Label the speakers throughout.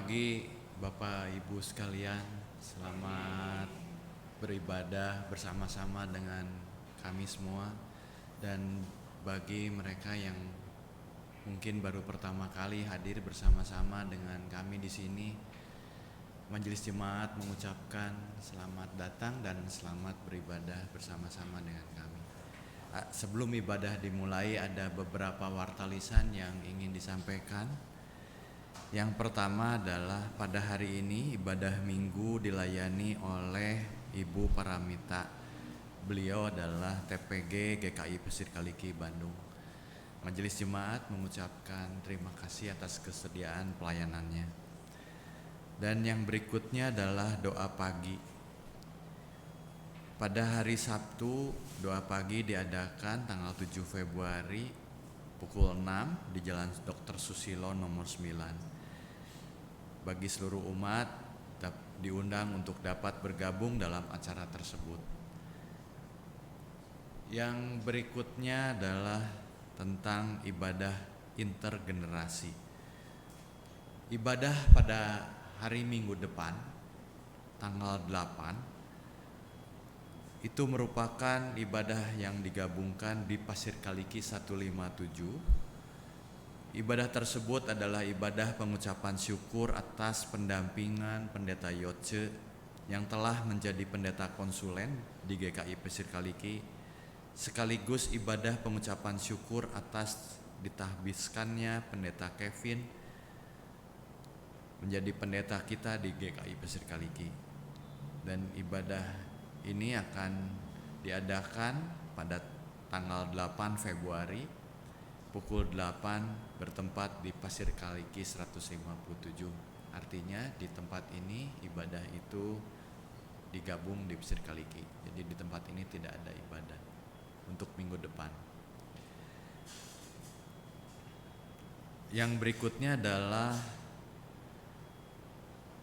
Speaker 1: pagi Bapak Ibu sekalian, selamat beribadah bersama-sama dengan kami semua. Dan bagi mereka yang mungkin baru pertama kali hadir bersama-sama dengan kami di sini, Majelis Jemaat mengucapkan selamat datang dan selamat beribadah bersama-sama dengan kami. Sebelum ibadah dimulai, ada beberapa wartalisan yang ingin disampaikan. Yang pertama adalah pada hari ini ibadah minggu dilayani oleh Ibu Paramita. Beliau adalah TPG GKI Pesir Kaliki Bandung. Majelis Jemaat mengucapkan terima kasih atas kesediaan pelayanannya. Dan yang berikutnya adalah doa pagi. Pada hari Sabtu, doa pagi diadakan tanggal 7 Februari pukul 6 di Jalan Dr. Susilo nomor 9. Bagi seluruh umat diundang untuk dapat bergabung dalam acara tersebut. Yang berikutnya adalah tentang ibadah intergenerasi. Ibadah pada hari Minggu depan, tanggal 8, itu merupakan ibadah yang digabungkan di Pasir Kaliki 157. Ibadah tersebut adalah ibadah pengucapan syukur atas pendampingan Pendeta Yoce yang telah menjadi pendeta konsulen di GKI Pesir Kaliki, sekaligus ibadah pengucapan syukur atas ditahbiskannya Pendeta Kevin menjadi pendeta kita di GKI Pesir Kaliki. Dan ibadah ini akan diadakan pada tanggal 8 Februari pukul 8 bertempat di Pasir Kaliki 157. Artinya di tempat ini ibadah itu digabung di Pasir Kaliki. Jadi di tempat ini tidak ada ibadah untuk minggu depan. Yang berikutnya adalah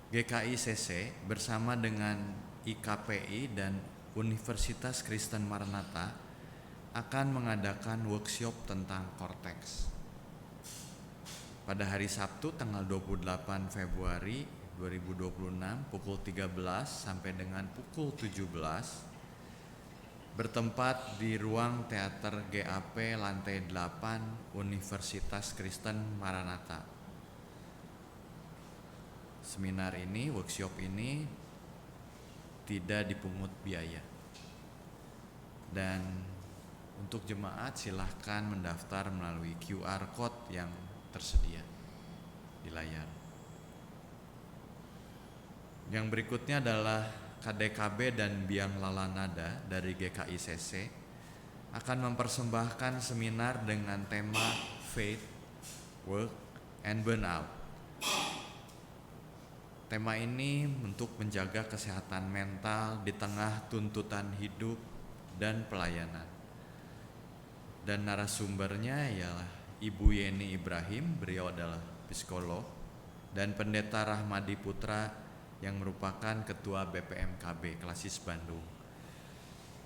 Speaker 1: GKI CC bersama dengan IKPI dan Universitas Kristen Maranatha akan mengadakan workshop tentang Cortex. Pada hari Sabtu tanggal 28 Februari 2026 pukul 13 sampai dengan pukul 17 bertempat di ruang teater GAP lantai 8 Universitas Kristen Maranatha. Seminar ini, workshop ini tidak dipungut biaya. Dan untuk jemaat silahkan mendaftar melalui QR Code yang tersedia di layar. Yang berikutnya adalah KDKB dan Biang Lalanada dari GKI CC akan mempersembahkan seminar dengan tema Faith, Work, and Burnout. Tema ini untuk menjaga kesehatan mental di tengah tuntutan hidup dan pelayanan. Dan narasumbernya ialah Ibu Yeni Ibrahim, beliau adalah psikolog, dan Pendeta Rahmadi Putra yang merupakan Ketua BPMKB Klasis Bandung.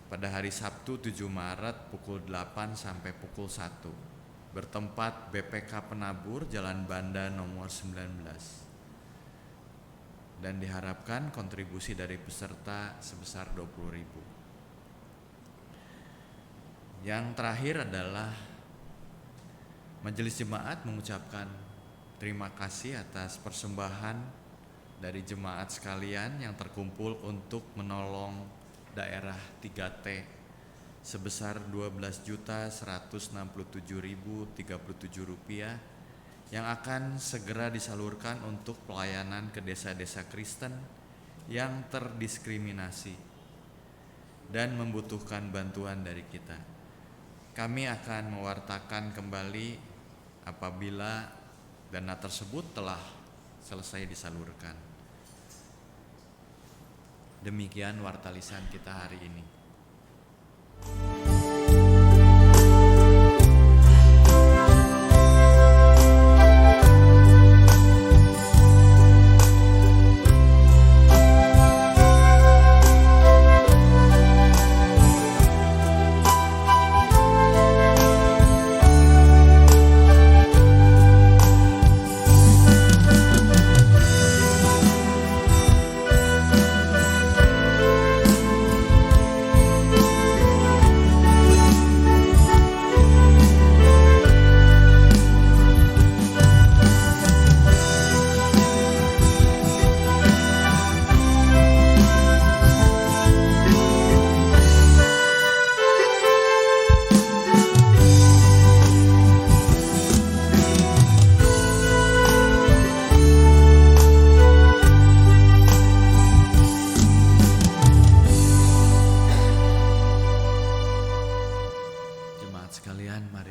Speaker 1: Pada hari Sabtu 7 Maret pukul 8 sampai pukul 1 bertempat BPK Penabur Jalan Banda nomor 19. Dan diharapkan kontribusi dari peserta sebesar 20.000. Yang terakhir adalah Majelis Jemaat mengucapkan terima kasih atas persembahan dari jemaat sekalian yang terkumpul untuk menolong daerah 3T sebesar Rp12.167.037 yang akan segera disalurkan untuk pelayanan ke desa-desa Kristen yang terdiskriminasi dan membutuhkan bantuan dari kita. Kami akan mewartakan kembali apabila dana tersebut telah selesai disalurkan. Demikian wartalisan kita hari ini.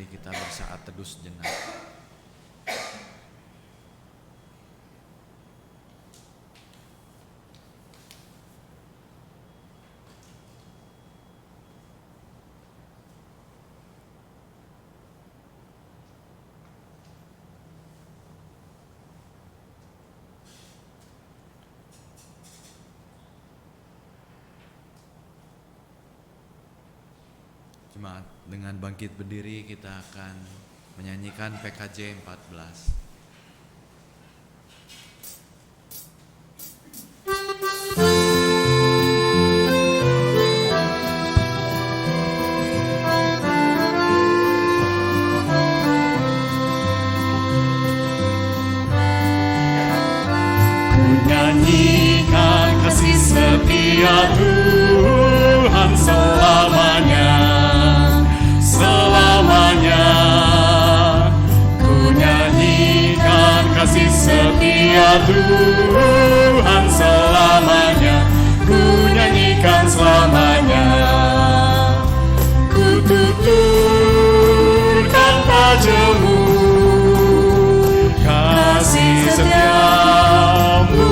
Speaker 1: Mari kita bersaat teduh sejenak. Jemaat, dengan bangkit berdiri kita akan menyanyikan PKJ 14.
Speaker 2: Ku nyanyikan kasih setia Tuhan selamanya. Selamanya ku nyanyikan kasih setia Tuhan selamanya, ku nyanyikan selamanya. Ku tuturkan padamu kasih setiamu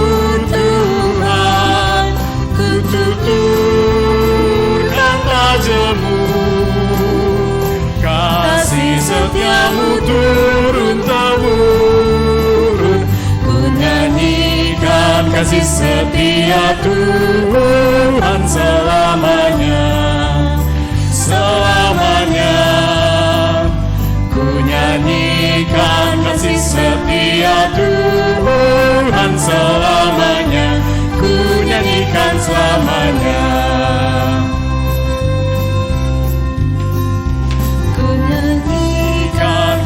Speaker 2: Tuhan, ku tuturkan padamu kasih setiamu turun-temurun. Ku nyanyikan kasih setia Tuhan selamanya. Selamanya ku nyanyikan kasih setia Tuhan selamanya, ku nyanyikan selamanya.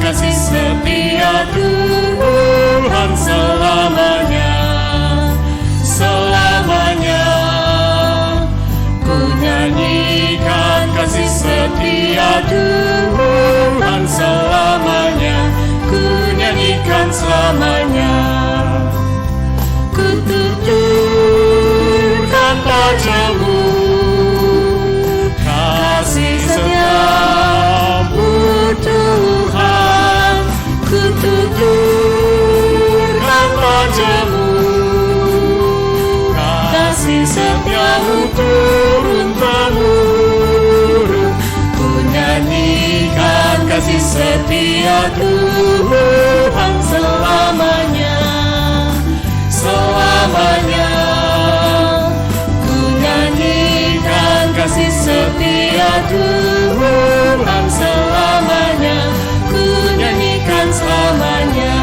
Speaker 2: Kasih setia Tuhan selamanya. Selamanya ku nyanyikan kasih setia Tuhan selamanya, ku nyanyikan selamanya. Ku tuturkan padamu kasih setiamu Tuhan, ku tuturkan padamu kasih setiamu turun-temurun. Ku nyanyikan kasih setia Tuhan selamanya. Selamanya ku nyanyikan kasih setia Tuhan selamanya, ku nyanyikan selamanya.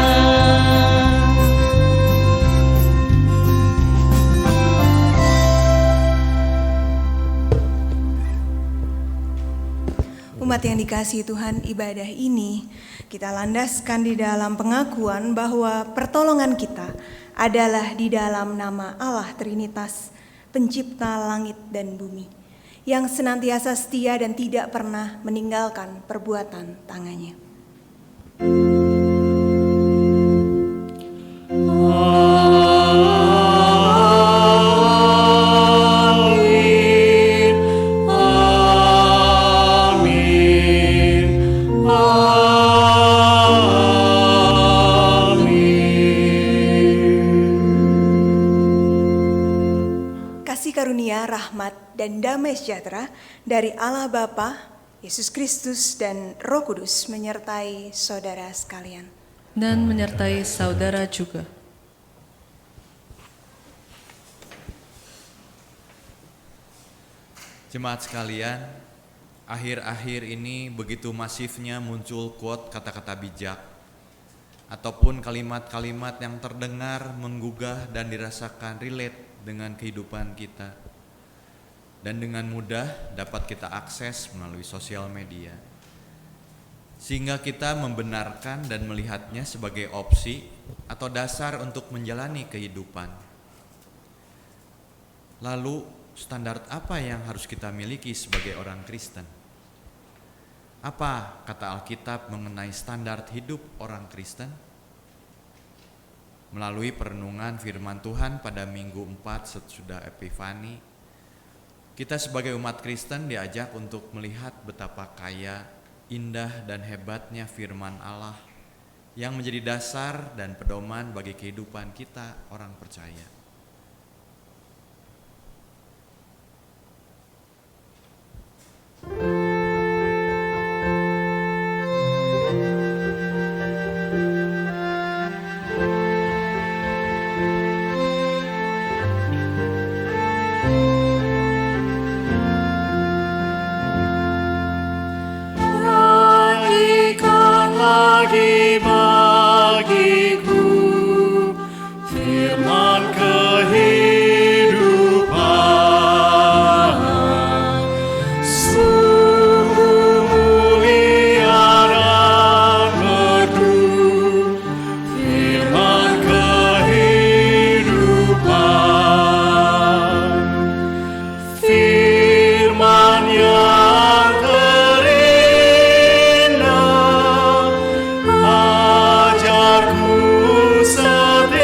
Speaker 3: Umat yang dikasihi Tuhan, ibadah ini kita landaskan di dalam pengakuan bahwa pertolongan kita adalah di dalam nama Allah Trinitas, pencipta langit dan bumi, yang senantiasa setia dan tidak pernah meninggalkan perbuatan tangannya. Karunia, rahmat, dan damai sejahtera dari Allah Bapa, Yesus Kristus, dan Roh Kudus menyertai saudara sekalian.
Speaker 4: Dan menyertai saudara juga.
Speaker 1: Jemaat sekalian, akhir-akhir ini begitu masifnya muncul quote kata-kata bijak ataupun kalimat-kalimat yang terdengar menggugah dan dirasakan relate dengan kehidupan kita, dan dengan mudah dapat kita akses melalui sosial media, sehingga kita membenarkan dan melihatnya sebagai opsi atau dasar untuk menjalani kehidupan. Lalu standar apa yang harus kita miliki sebagai orang Kristen? Apa kata Alkitab mengenai standar hidup orang Kristen? Melalui perenungan firman Tuhan pada minggu 4 sesudah Epifani, kita sebagai umat Kristen diajak untuk melihat betapa kaya indah dan hebatnya firman Allah yang menjadi dasar dan pedoman bagi kehidupan kita orang percaya.
Speaker 2: Nyanyikan lagi bagiku firman kehidupan. Sungguh mulia dan merdu firman kehidupan. Firman yang terindah, ajarku setia,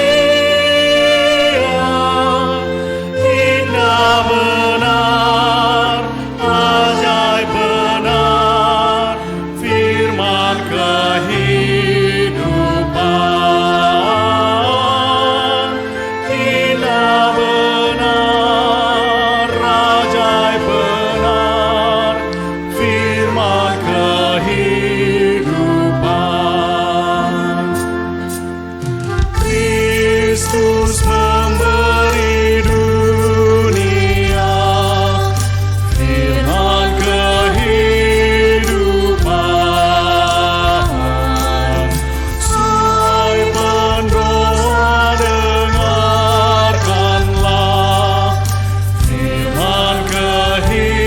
Speaker 2: indah benar, ajaib benar, firman kehidupan. Indah benar, ajaib benar, firman kehidupan. Kristus memberi dunia firman kehidupan. Hai pendoa, dengarkanlah firman kehidupan.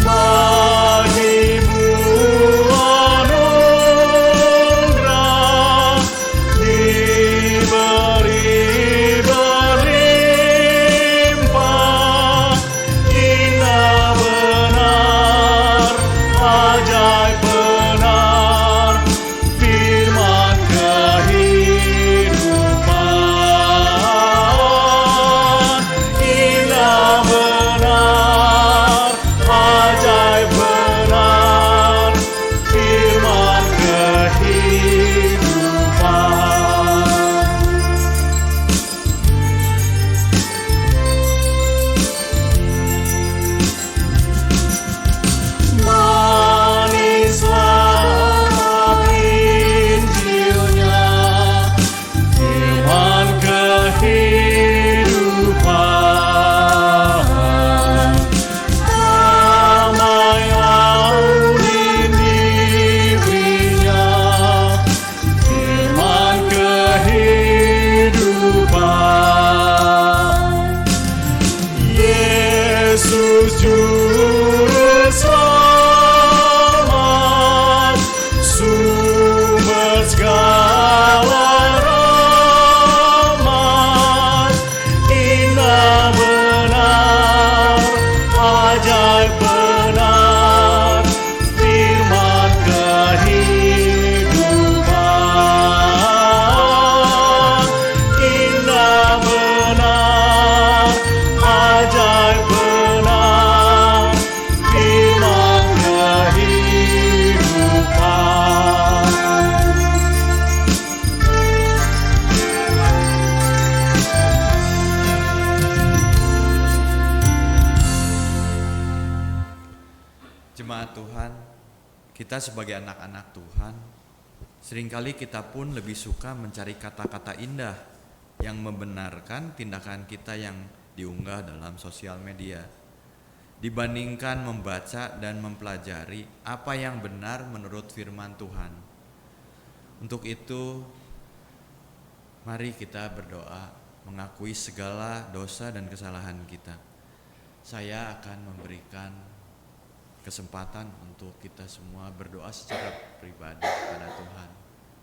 Speaker 2: Bagimu anugerah diberi berlimpah, indah benar, ajaib benar, firman kehidupan. Indah benar, ajaib benar, firman kehidupan. Manislah Injilnya, firman kehidupan. Damai auni dirinya, firman kehidupan. Yesus juru selamat, sumber segala rahmat, indah benar, ajaib benar, firman kehidupan. Indah benar, ajaib benar, firman kehidupan.
Speaker 1: Jemaat Tuhan, kita sebagai anak-anak Tuhan, seringkali kita pun lebih suka mencari kata-kata indah yang membenarkan tindakan kita yang diunggah dalam sosial media, dibandingkan membaca dan mempelajari apa yang benar menurut firman Tuhan. Untuk itu, mari kita berdoa mengakui segala dosa dan kesalahan kita. Saya akan memberikan kesempatan untuk kita semua berdoa secara pribadi kepada Tuhan.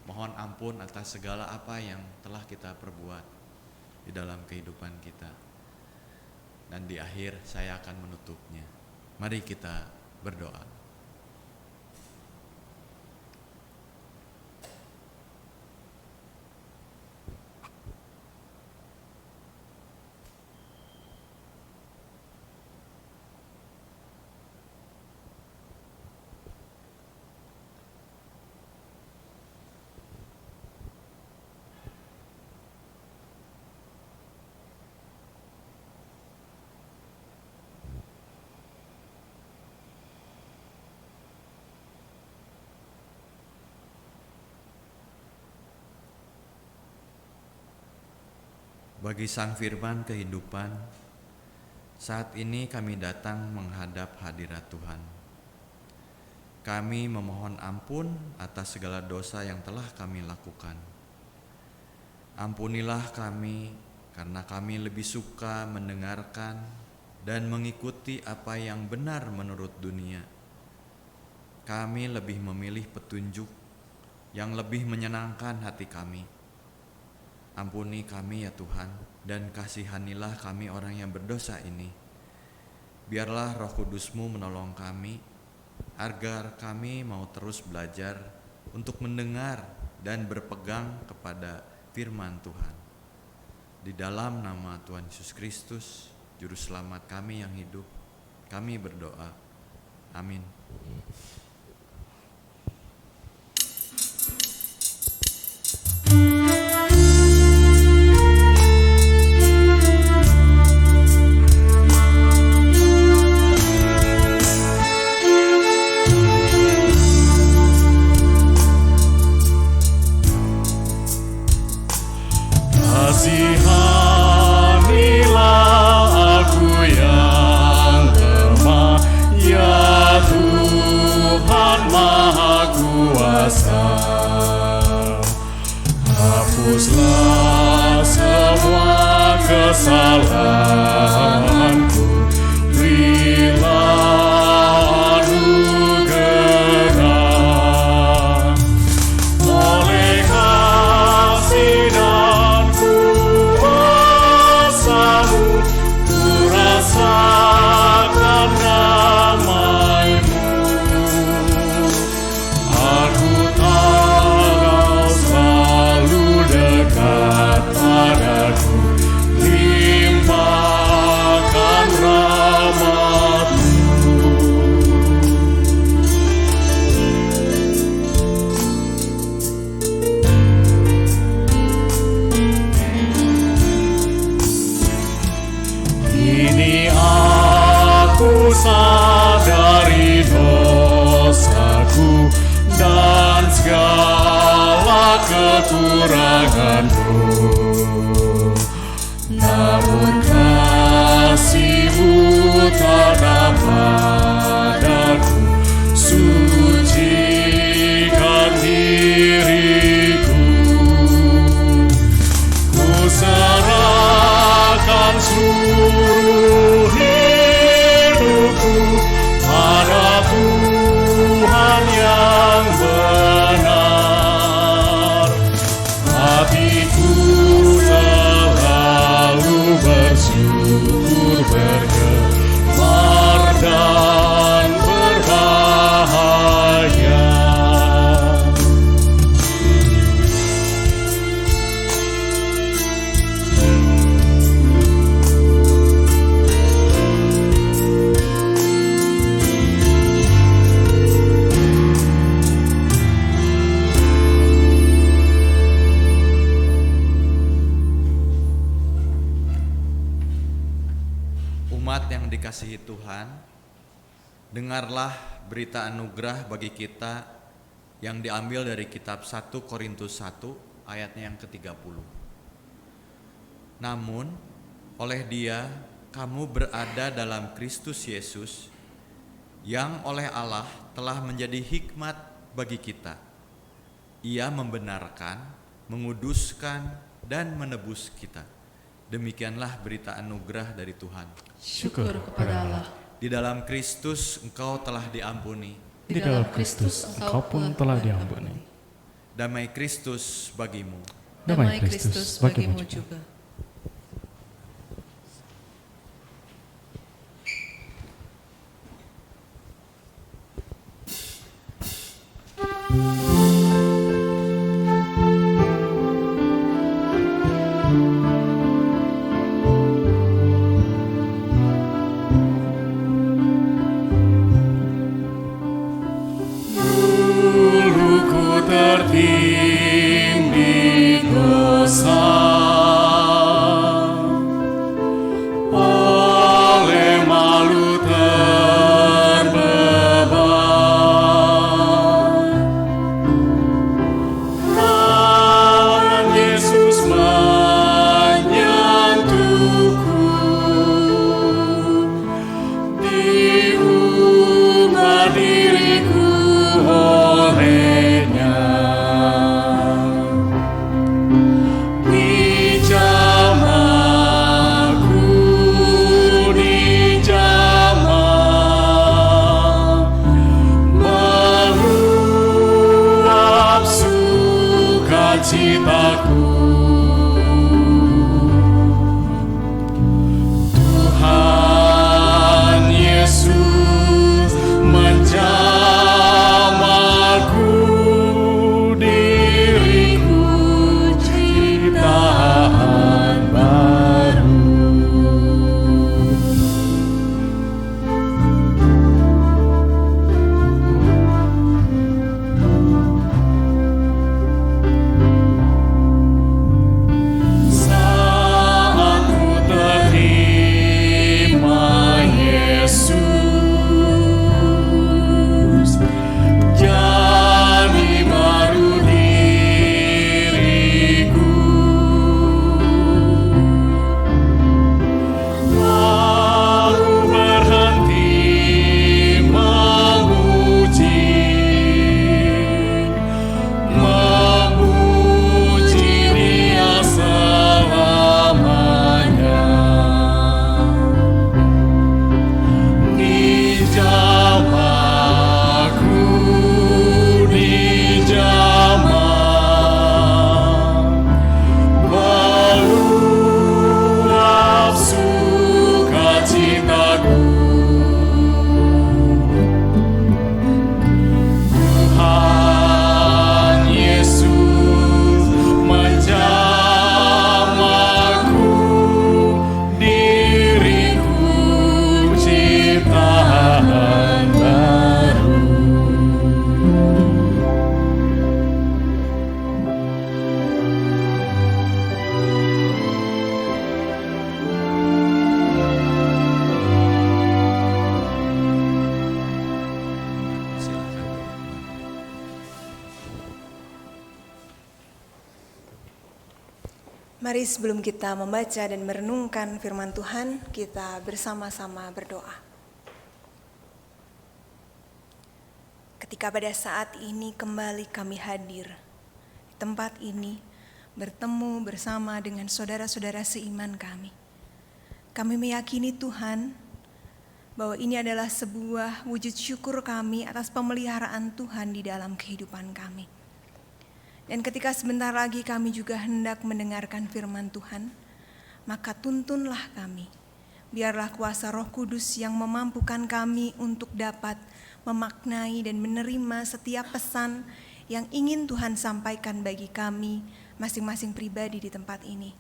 Speaker 1: Mohon ampun atas segala apa yang telah kita perbuat di dalam kehidupan kita. Dan di akhir saya akan menutupnya. Mari kita berdoa. bagi Sang Firman kehidupan, saat ini kami datang menghadap hadirat Tuhan. Kami memohon ampun atas segala dosa yang telah kami lakukan. Ampunilah kami karena kami lebih suka mendengarkan dan mengikuti apa yang benar menurut dunia. Kami lebih memilih petunjuk yang lebih menyenangkan hati kami. Ampuni kami ya Tuhan, dan kasihanilah kami orang yang berdosa ini. Biarlah Roh Kudus-Mu menolong kami, agar kami mau terus belajar untuk mendengar dan berpegang kepada firman Tuhan. Di dalam nama Tuhan Yesus Kristus, Juru Selamat kami yang hidup, kami berdoa. Amin.
Speaker 2: Kasihanilah aku yang lemah, ya Tuhan Maha Kuasa. Hapuslah semua kesalahanku, berilah anugerah. Oleh kasih dan kuasa-Mu, ku rasakan damai-Mu. Aku tahu selalu dekat padaku, limpahkan rahmat-Mu. Kini aku sadari dosaku dan segala kekuranganku. Namun kasih-Mu tanam padaku, sucikan diriku. Ku serahkan seluruh hidupku pada Tuhan yang benar. Hatiku selalu bersyukur, bergemar dan berbahagia.
Speaker 1: Umat yang dikasihi Tuhan, dengarlah berita anugerah bagi kita yang diambil dari kitab 1 Korintus 1 ayatnya yang ke-30. Namun, oleh Dia kamu berada dalam Kristus Yesus, yang oleh Allah telah menjadi hikmat bagi kita. Ia membenarkan, menguduskan, dan menebus kita. Demikianlah berita anugerah dari Tuhan.
Speaker 4: Syukur kepada Allah.
Speaker 1: Di dalam Kristus engkau telah diampuni.
Speaker 2: Di dalam Kristus engkau pun telah diampuni.
Speaker 1: Damai Kristus bagimu.
Speaker 4: Damai Kristus bagimu juga.
Speaker 2: Dulu ku tertindih dosa,
Speaker 3: Mari sebelum kita membaca dan merenungkan firman Tuhan, kita bersama-sama berdoa. Ketika pada saat ini kembali kami hadir di tempat ini, bertemu bersama dengan saudara-saudara seiman kami. Kami meyakini Tuhan bahwa ini adalah sebuah wujud syukur kami atas pemeliharaan Tuhan di dalam kehidupan kami. Dan ketika sebentar lagi kami juga hendak mendengarkan firman Tuhan, maka tuntunlah kami. Biarlah kuasa Roh Kudus yang memampukan kami untuk dapat memaknai dan menerima setiap pesan yang ingin Tuhan sampaikan bagi kami masing-masing pribadi di tempat ini.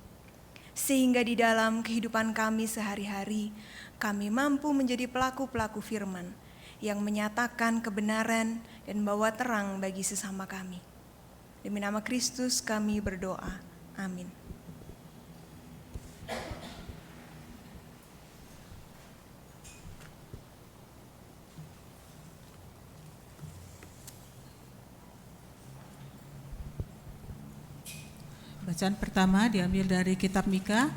Speaker 3: Sehingga di dalam kehidupan kami sehari-hari, kami mampu menjadi pelaku-pelaku firman yang menyatakan kebenaran dan bawa terang bagi sesama kami. Demi nama Kristus kami berdoa. Amin.
Speaker 5: Bacaan pertama diambil dari kitab Mika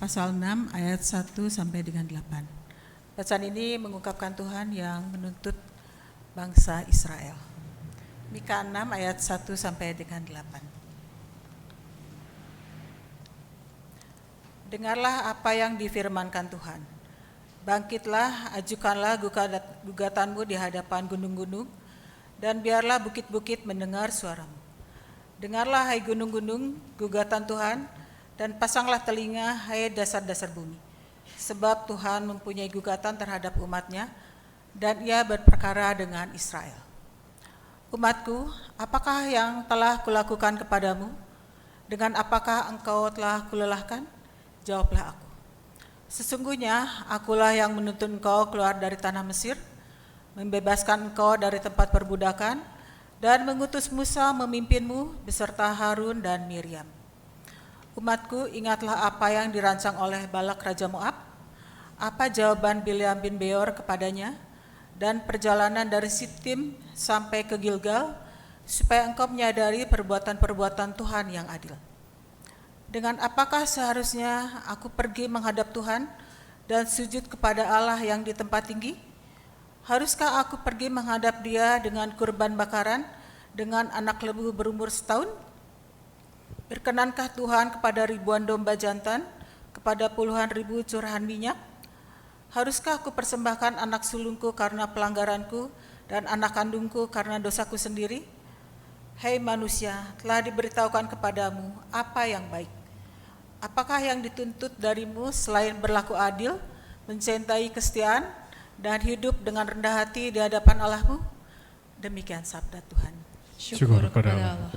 Speaker 5: pasal 6 ayat 1 sampai dengan 8. Bacaan ini mengungkapkan Tuhan yang menuntut bangsa Israel. Mika 6 ayat 1 sampai dengan 8. Dengarlah apa yang difirmankan Tuhan. Bangkitlah, ajukanlah gugatanmu di hadapan gunung-gunung, dan biarlah bukit-bukit mendengar suaramu. Dengarlah hai gunung-gunung gugatan Tuhan, dan pasanglah telinga hai dasar-dasar bumi. Sebab Tuhan mempunyai gugatan terhadap umatnya, dan ia berperkara dengan Israel. Umatku, apakah yang telah kulakukan kepadamu? Dengan apakah engkau telah kulelahkan? Jawablah aku. Sesungguhnya akulah yang menuntun engkau keluar dari tanah Mesir, membebaskan engkau dari tempat perbudakan, dan mengutus Musa memimpinmu beserta Harun dan Miriam. Umatku, ingatlah apa yang dirancang oleh Balak Raja Moab, apa jawaban Bileam bin Beor kepadanya, dan perjalanan dari Sitim sampai ke Gilgal, supaya engkau menyadari perbuatan-perbuatan Tuhan yang adil. Dengan apakah seharusnya aku pergi menghadap Tuhan dan sujud kepada Allah yang di tempat tinggi? Haruskah aku pergi menghadap Dia dengan kurban bakaran, dengan anak lembu berumur setahun? Berkenankah Tuhan kepada ribuan domba jantan, kepada puluhan ribu curahan minyak? Haruskah aku persembahkan anak sulungku karena pelanggaranku dan anak kandungku karena dosaku sendiri? Hei manusia, telah diberitahukan kepadamu apa yang baik. Apakah yang dituntut darimu selain berlaku adil, mencintai kesetiaan, dan hidup dengan rendah hati di hadapan Allahmu? Demikian sabda Tuhan.
Speaker 2: Syukur kepada Allah.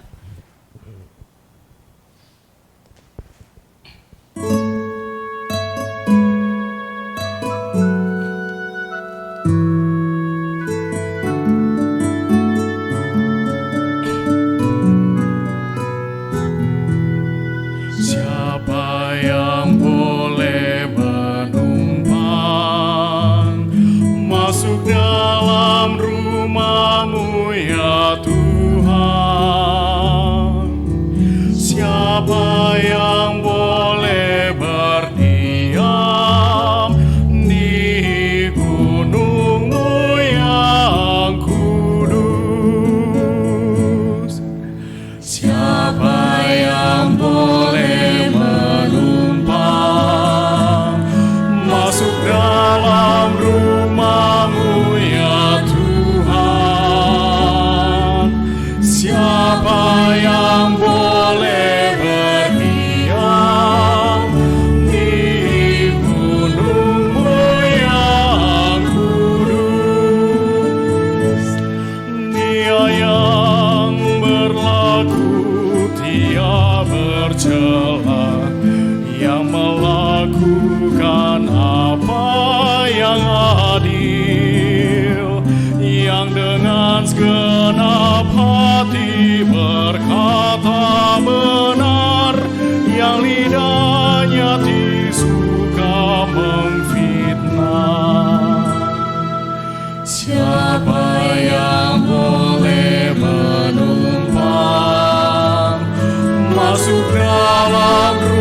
Speaker 2: Masuk dalam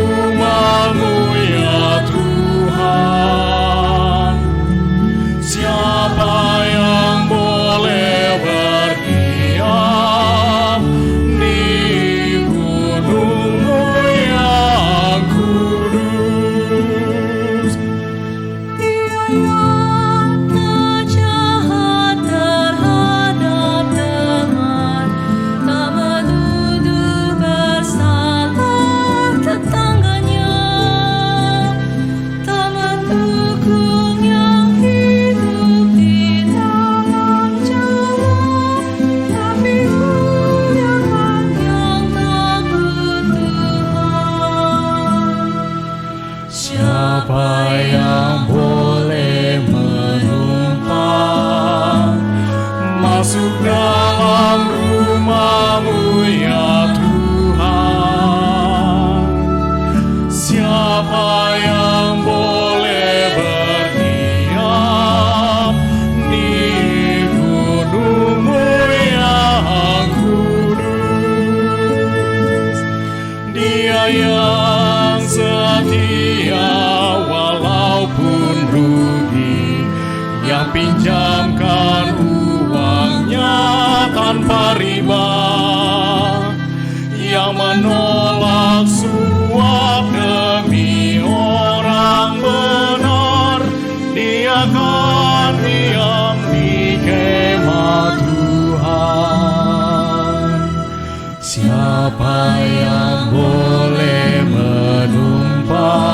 Speaker 6: Siapa yang boleh menumpang masuk dalam rumah-Mu ya Tuhan? Siapa yang boleh berdiam di gunung-Mu yang kudus? Dia yang setia walaupun rugi, yang pinjamkan uangnya tanpa riba, yang menolak suap demi orang benar. Dia kan diam di kemah Tuhan. Siapa yang boleh menumpang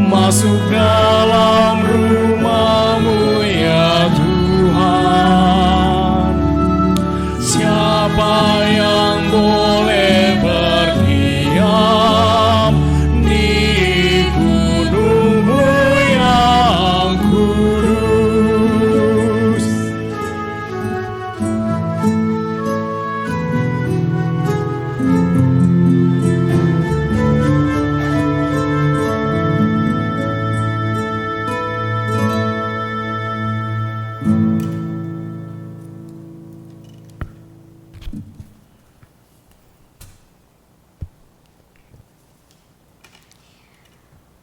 Speaker 6: masuk dalam rumah-Mu ya Tuhan? Siapa yang boleh berdiam di gunung-Mu yang kudus?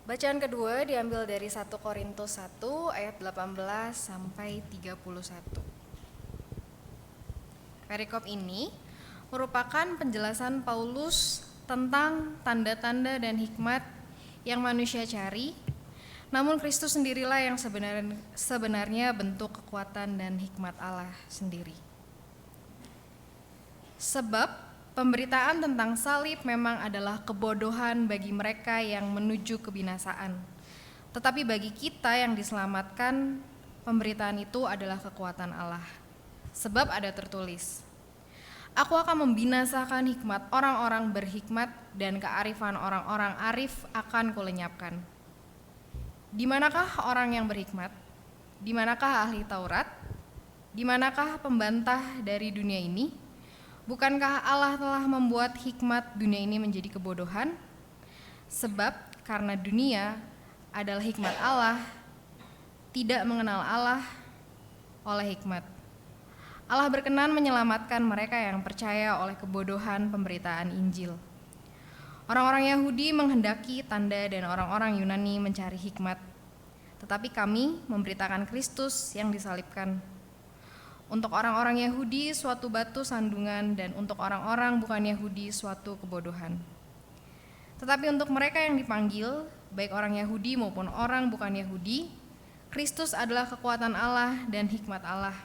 Speaker 2: Bacaan kedua diambil dari 1 Korintus 1 ayat 18 sampai 31. Perikop ini merupakan penjelasan Paulus tentang tanda-tanda dan hikmat yang manusia cari, namun Kristus sendirilah yang sebenarnya bentuk kekuatan dan hikmat Allah sendiri. Sebab pemberitaan tentang salib memang adalah kebodohan bagi mereka yang menuju kebinasaan. Tetapi bagi kita yang diselamatkan, pemberitaan itu adalah kekuatan Allah. Sebab ada tertulis, Aku akan membinasakan hikmat orang-orang berhikmat dan kearifan orang-orang arif akan kulenyapkan. Di manakah orang yang berhikmat? Di manakah ahli Taurat? Di manakah pembantah dari dunia ini? Bukankah Allah telah membuat hikmat dunia ini menjadi kebodohan? Sebab karena dunia adalah hikmat Allah, tidak mengenal Allah oleh hikmat. Allah berkenan menyelamatkan mereka yang percaya oleh kebodohan pemberitaan Injil. Orang-orang Yahudi menghendaki tanda dan orang-orang Yunani mencari hikmat. Tetapi kami memberitakan Kristus yang disalibkan. Untuk orang-orang Yahudi suatu batu sandungan dan untuk orang-orang bukan Yahudi suatu kebodohan. Tetapi untuk mereka yang dipanggil, baik orang Yahudi maupun orang bukan Yahudi, Kristus adalah kekuatan Allah dan hikmat Allah.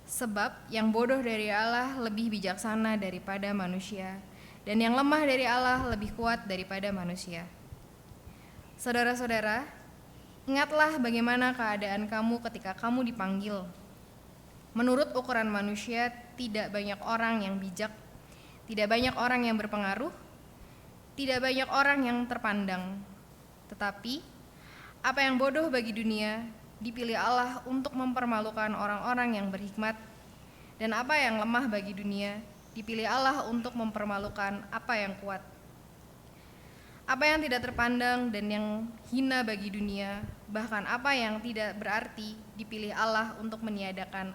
Speaker 2: Sebab yang bodoh dari Allah lebih bijaksana daripada manusia, dan yang lemah dari Allah lebih kuat daripada manusia. Saudara-saudara, ingatlah bagaimana keadaan kamu ketika kamu dipanggil. Menurut ukuran manusia, tidak banyak orang yang bijak, tidak banyak orang yang berpengaruh, tidak banyak orang yang terpandang. Tetapi, apa yang bodoh bagi dunia, dipilih Allah untuk mempermalukan orang-orang yang berhikmat, dan apa yang lemah bagi dunia, dipilih Allah untuk mempermalukan apa yang kuat. Apa yang tidak terpandang dan yang hina bagi dunia, bahkan apa yang tidak berarti, dipilih Allah untuk meniadakan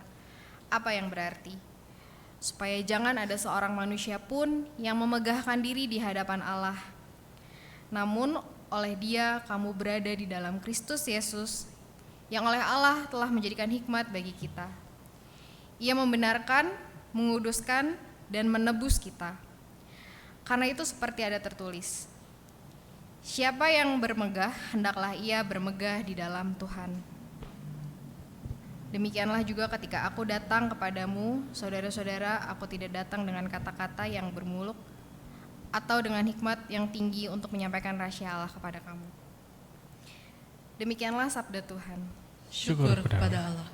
Speaker 2: apa yang berarti, supaya jangan ada seorang manusia pun yang memegahkan diri di hadapan Allah. Namun oleh Dia kamu berada di dalam Kristus Yesus, yang oleh Allah telah menjadikan hikmat bagi kita. Ia membenarkan, menguduskan, dan menebus kita. Karena itu seperti ada tertulis, siapa yang bermegah, hendaklah ia bermegah di dalam Tuhan. Demikianlah juga ketika aku datang kepadamu, saudara-saudara, aku tidak datang dengan kata-kata yang bermuluk atau dengan hikmat yang tinggi untuk menyampaikan rahasia Allah kepada kamu. Demikianlah sabda Tuhan.
Speaker 4: Syukur kepada Allah.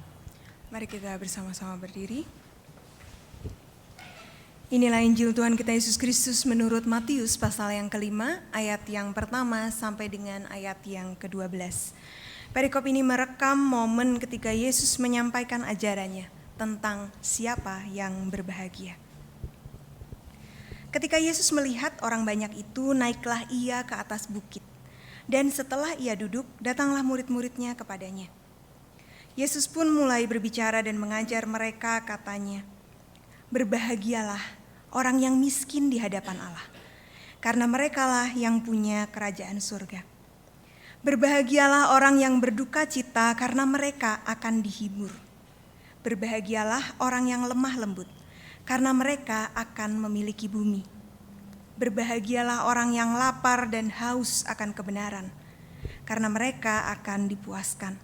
Speaker 3: Mari kita bersama-sama berdiri. Inilah Injil Tuhan kita Yesus Kristus menurut Matius pasal yang kelima, ayat yang pertama sampai dengan ayat yang ke-12. Perikop ini merekam momen ketika Yesus menyampaikan ajarannya tentang siapa yang berbahagia. Ketika Yesus melihat orang banyak itu, naiklah ia ke atas bukit. Dan setelah ia duduk, datanglah murid-muridnya kepadanya. Yesus pun mulai berbicara dan mengajar mereka, katanya, "Berbahagialah orang yang miskin di hadapan Allah, karena merekalah yang punya kerajaan surga. Berbahagialah orang yang berduka cita, karena mereka akan dihibur. Berbahagialah orang yang lemah lembut, karena mereka akan memiliki bumi. Berbahagialah orang yang lapar dan haus akan kebenaran, karena mereka akan dipuaskan.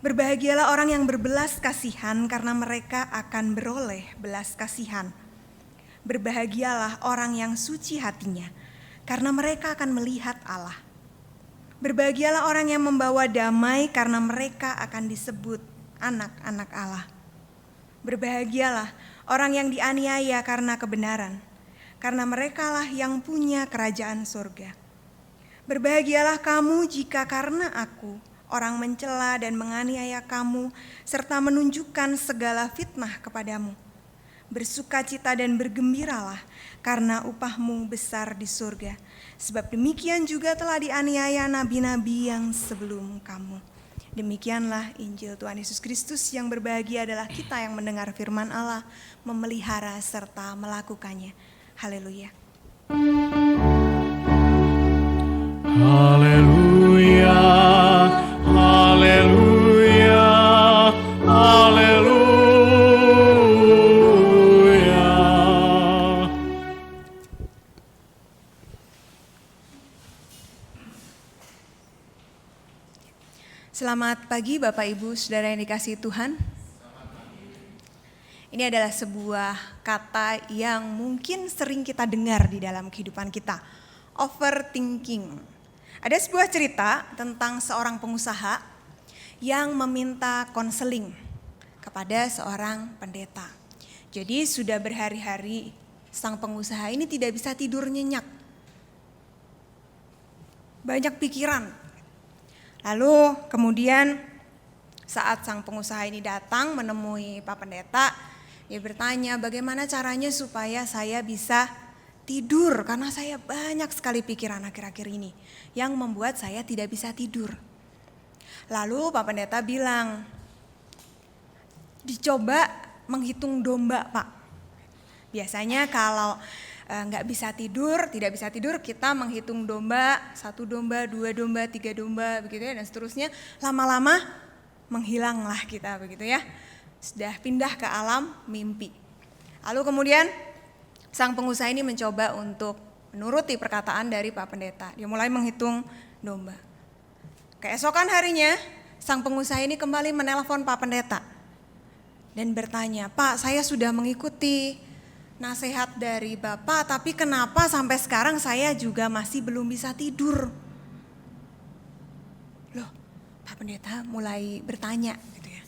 Speaker 3: Berbahagialah orang yang berbelas kasihan, karena mereka akan beroleh belas kasihan. Berbahagialah orang yang suci hatinya, karena mereka akan melihat Allah. Berbahagialah orang yang membawa damai, karena mereka akan disebut anak-anak Allah. Berbahagialah orang yang dianiaya karena kebenaran, karena merekalah yang punya kerajaan surga. Berbahagialah kamu jika karena aku orang mencela dan menganiaya kamu, serta menunjukkan segala fitnah kepadamu. Bersukacita dan bergembiralah, karena upahmu besar di surga. Sebab demikian juga telah dianiaya nabi-nabi yang sebelum kamu." Demikianlah Injil Tuhan Yesus Kristus. Yang berbahagia adalah kita yang mendengar firman Allah, memelihara serta melakukannya. Haleluya.
Speaker 6: Haleluya, haleluya, haleluya.
Speaker 3: Selamat pagi Bapak Ibu Saudara yang dikasihi Tuhan. Ini adalah sebuah kata yang mungkin sering kita dengar di dalam kehidupan kita. Overthinking. Ada sebuah cerita tentang seorang pengusaha yang meminta konseling kepada seorang pendeta. Jadi sudah berhari-hari sang pengusaha ini tidak bisa tidur nyenyak. Banyak pikiran. Lalu kemudian saat sang pengusaha ini datang menemui Pak Pendeta, dia bertanya, "Bagaimana caranya supaya saya bisa tidur? Karena saya banyak sekali pikiran akhir-akhir ini yang membuat saya tidak bisa tidur." Lalu Pak Pendeta bilang, "Dicoba menghitung domba, Pak. Biasanya kalau nggak bisa tidur, tidak bisa tidur, kita menghitung domba, 1 domba, 2 domba, 3 domba, begitu ya, dan seterusnya. Lama-lama menghilanglah kita, begitu ya. Sudah pindah ke alam mimpi." Lalu kemudian sang pengusaha ini mencoba untuk menuruti perkataan dari Pak Pendeta. Dia mulai menghitung domba. Keesokan harinya, sang pengusaha ini kembali menelpon Pak Pendeta dan bertanya, "Pak, saya sudah mengikuti nasihat dari Bapak, tapi kenapa sampai sekarang saya juga masih belum bisa tidur?" Loh, Pak Pendeta mulai bertanya gitu ya.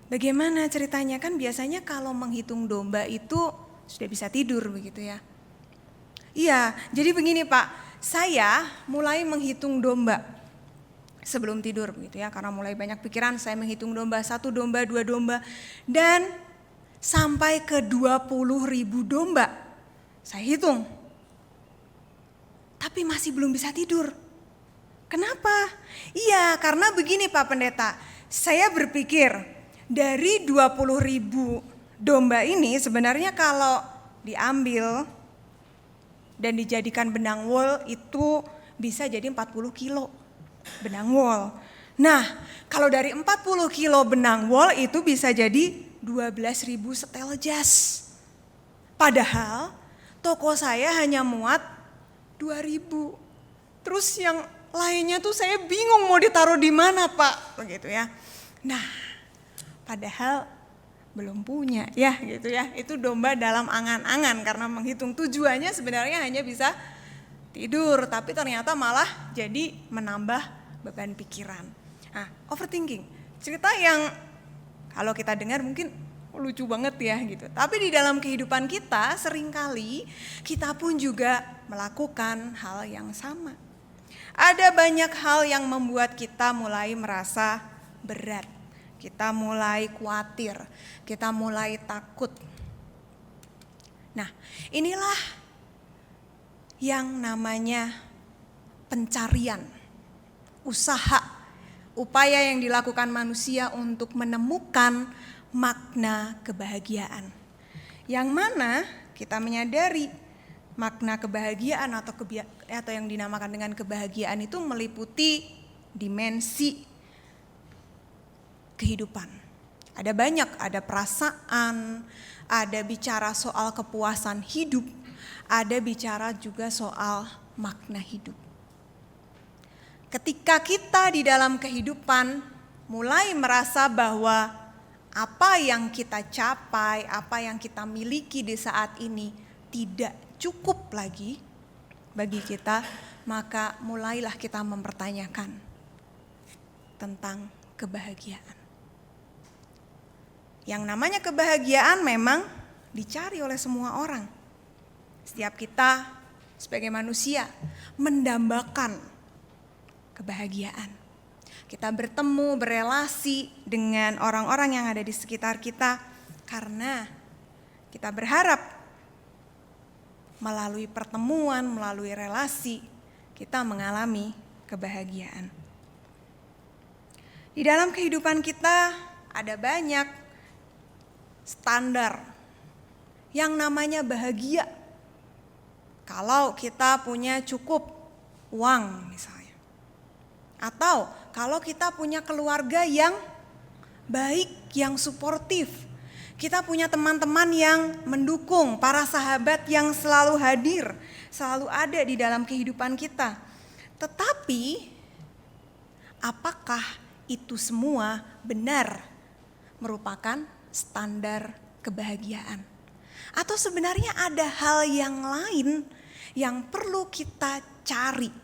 Speaker 3: "Bagaimana ceritanya? Kan biasanya kalau menghitung domba itu sudah bisa tidur begitu ya." "Iya, jadi begini Pak, saya mulai menghitung domba sebelum tidur begitu ya, karena mulai banyak pikiran, saya menghitung domba, 1 domba, 2 domba, dan sampai ke 20.000 domba saya hitung. Tapi masih belum bisa tidur." "Kenapa?" "Iya, karena begini Pak Pendeta, saya berpikir dari 20.000 domba ini sebenarnya kalau diambil dan dijadikan benang wol itu bisa jadi 40 kilo benang wol. Nah, kalau dari 40 kilo benang wol itu bisa jadi 12.000 setel jas. Padahal toko saya hanya muat 2.000. Terus yang lainnya tuh saya bingung mau ditaruh di mana Pak." Begitu ya. Nah, padahal belum punya ya gitu ya. Itu domba dalam angan-angan karena menghitung tujuannya sebenarnya hanya bisa tidur, tapi ternyata malah jadi menambah beban pikiran. Nah, overthinking. Cerita yang kalau kita dengar mungkin, lucu banget ya gitu. Tapi di dalam kehidupan kita seringkali kita pun juga melakukan hal yang sama. Ada banyak hal yang membuat kita mulai merasa berat. Kita mulai khawatir, kita mulai takut. Nah, inilah yang namanya pencarian, usaha, upaya yang dilakukan manusia untuk menemukan makna kebahagiaan. Yang mana kita menyadari makna kebahagiaan atau yang dinamakan dengan kebahagiaan itu meliputi dimensi kehidupan. Ada banyak, ada perasaan, ada bicara soal kepuasan hidup, ada bicara juga soal makna hidup. Ketika kita di dalam kehidupan mulai merasa bahwa apa yang kita capai, apa yang kita miliki di saat ini tidak cukup lagi bagi kita, maka mulailah kita mempertanyakan tentang kebahagiaan. Yang namanya kebahagiaan memang dicari oleh semua orang. Setiap kita sebagai manusia mendambakan kebahagiaan. Kita bertemu, berelasi dengan orang-orang yang ada di sekitar kita karena kita berharap melalui pertemuan, melalui relasi, kita mengalami kebahagiaan. Di dalam kehidupan kita ada banyak standar yang namanya bahagia. Kalau kita punya cukup uang misalnya. Atau kalau kita punya keluarga yang baik, yang suportif. Kita punya teman-teman yang mendukung, para sahabat yang selalu hadir, selalu ada di dalam kehidupan kita. Tetapi apakah itu semua benar merupakan standar kebahagiaan? Atau sebenarnya ada hal yang lain yang perlu kita cari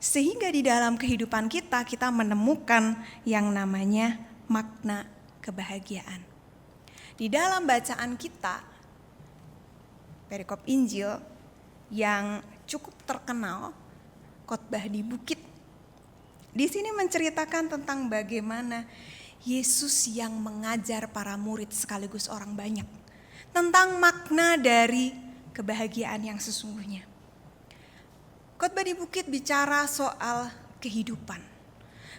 Speaker 3: sehingga di dalam kehidupan kita menemukan yang namanya makna kebahagiaan. Di dalam bacaan kita, perikop Injil yang cukup terkenal, khotbah di bukit. Di sini menceritakan tentang bagaimana Yesus yang mengajar para murid sekaligus orang banyak tentang makna dari kebahagiaan yang sesungguhnya. Khotbah di bukit bicara soal kehidupan.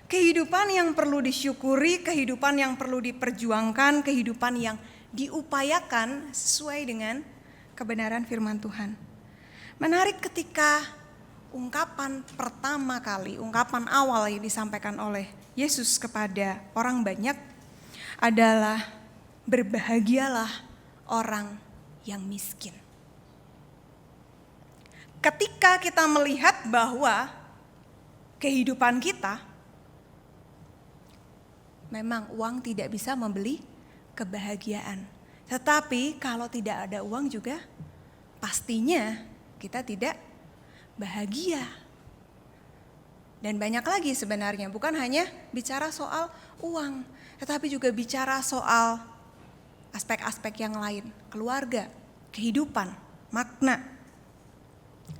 Speaker 3: Kehidupan yang perlu disyukuri, kehidupan yang perlu diperjuangkan, kehidupan yang diupayakan sesuai dengan kebenaran firman Tuhan. Menarik ketika ungkapan pertama kali, ungkapan awal yang disampaikan oleh Yesus kepada orang banyak adalah berbahagialah orang yang miskin. Ketika kita melihat bahwa kehidupan kita memang uang tidak bisa membeli kebahagiaan. Tetapi kalau tidak ada uang juga pastinya kita tidak bahagia. Dan banyak lagi sebenarnya, bukan hanya bicara soal uang, tetapi juga bicara soal aspek-aspek yang lain, keluarga, kehidupan, makna.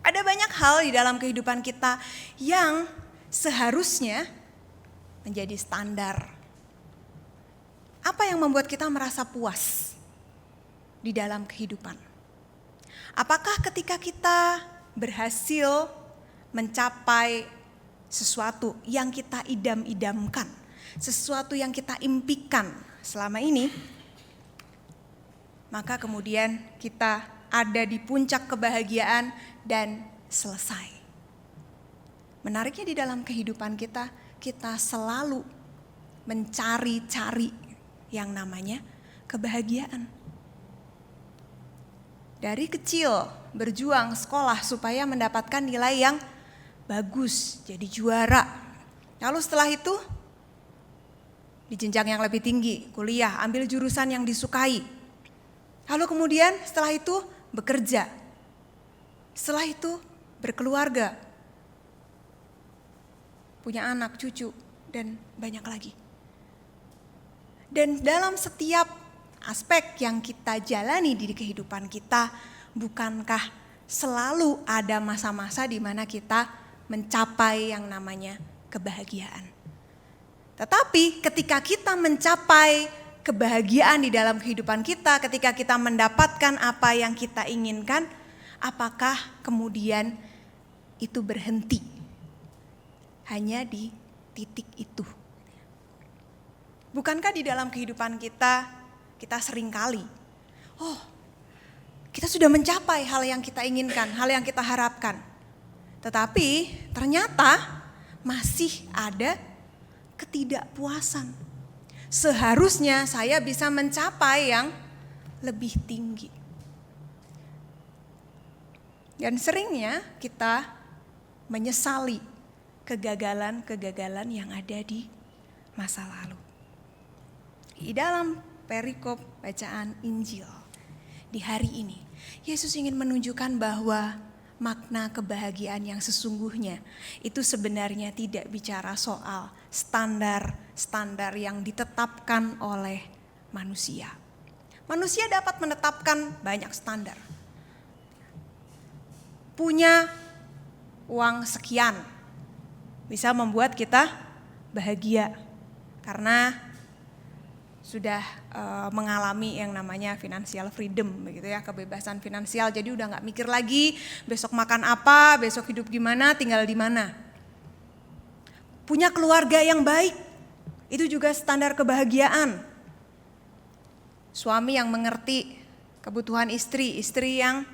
Speaker 3: Ada banyak hal di dalam kehidupan kita yang seharusnya menjadi standar. Apa yang membuat kita merasa puas di dalam kehidupan? Apakah ketika kita berhasil mencapai sesuatu yang kita idam-idamkan, sesuatu yang kita impikan selama ini, maka kemudian kita ada di puncak kebahagiaan dan selesai. Menariknya di dalam kehidupan kita selalu mencari-cari yang namanya kebahagiaan. Dari kecil berjuang sekolah supaya mendapatkan nilai yang bagus, jadi juara. Lalu setelah itu di jenjang yang lebih tinggi, kuliah, ambil jurusan yang disukai. Lalu kemudian setelah itu bekerja. Setelah itu berkeluarga. Punya anak, cucu, dan banyak lagi. Dan dalam setiap aspek yang kita jalani di kehidupan kita, bukankah selalu ada masa-masa di mana kita mencapai yang namanya kebahagiaan? Tetapi ketika kita mencapai kebahagiaan di dalam kehidupan kita, ketika kita mendapatkan apa yang kita inginkan, apakah kemudian itu berhenti hanya di titik itu? Bukankah di dalam kehidupan kita seringkali, kita sudah mencapai hal yang kita inginkan, hal yang kita harapkan. Tetapi ternyata masih ada ketidakpuasan. Seharusnya saya bisa mencapai yang lebih tinggi. Dan seringnya kita menyesali kegagalan-kegagalan yang ada di masa lalu. Di dalam perikop bacaan Injil di hari ini, Yesus ingin menunjukkan bahwa makna kebahagiaan yang sesungguhnya itu sebenarnya tidak bicara soal standar yang ditetapkan oleh manusia. Manusia dapat menetapkan banyak standar. Punya uang sekian bisa membuat kita bahagia karena sudah mengalami yang namanya financial freedom, begitu ya, kebebasan finansial. Jadi udah nggak mikir lagi besok makan apa, besok hidup gimana, tinggal di mana. Punya keluarga yang baik, itu juga standar kebahagiaan. Suami yang mengerti kebutuhan istri yang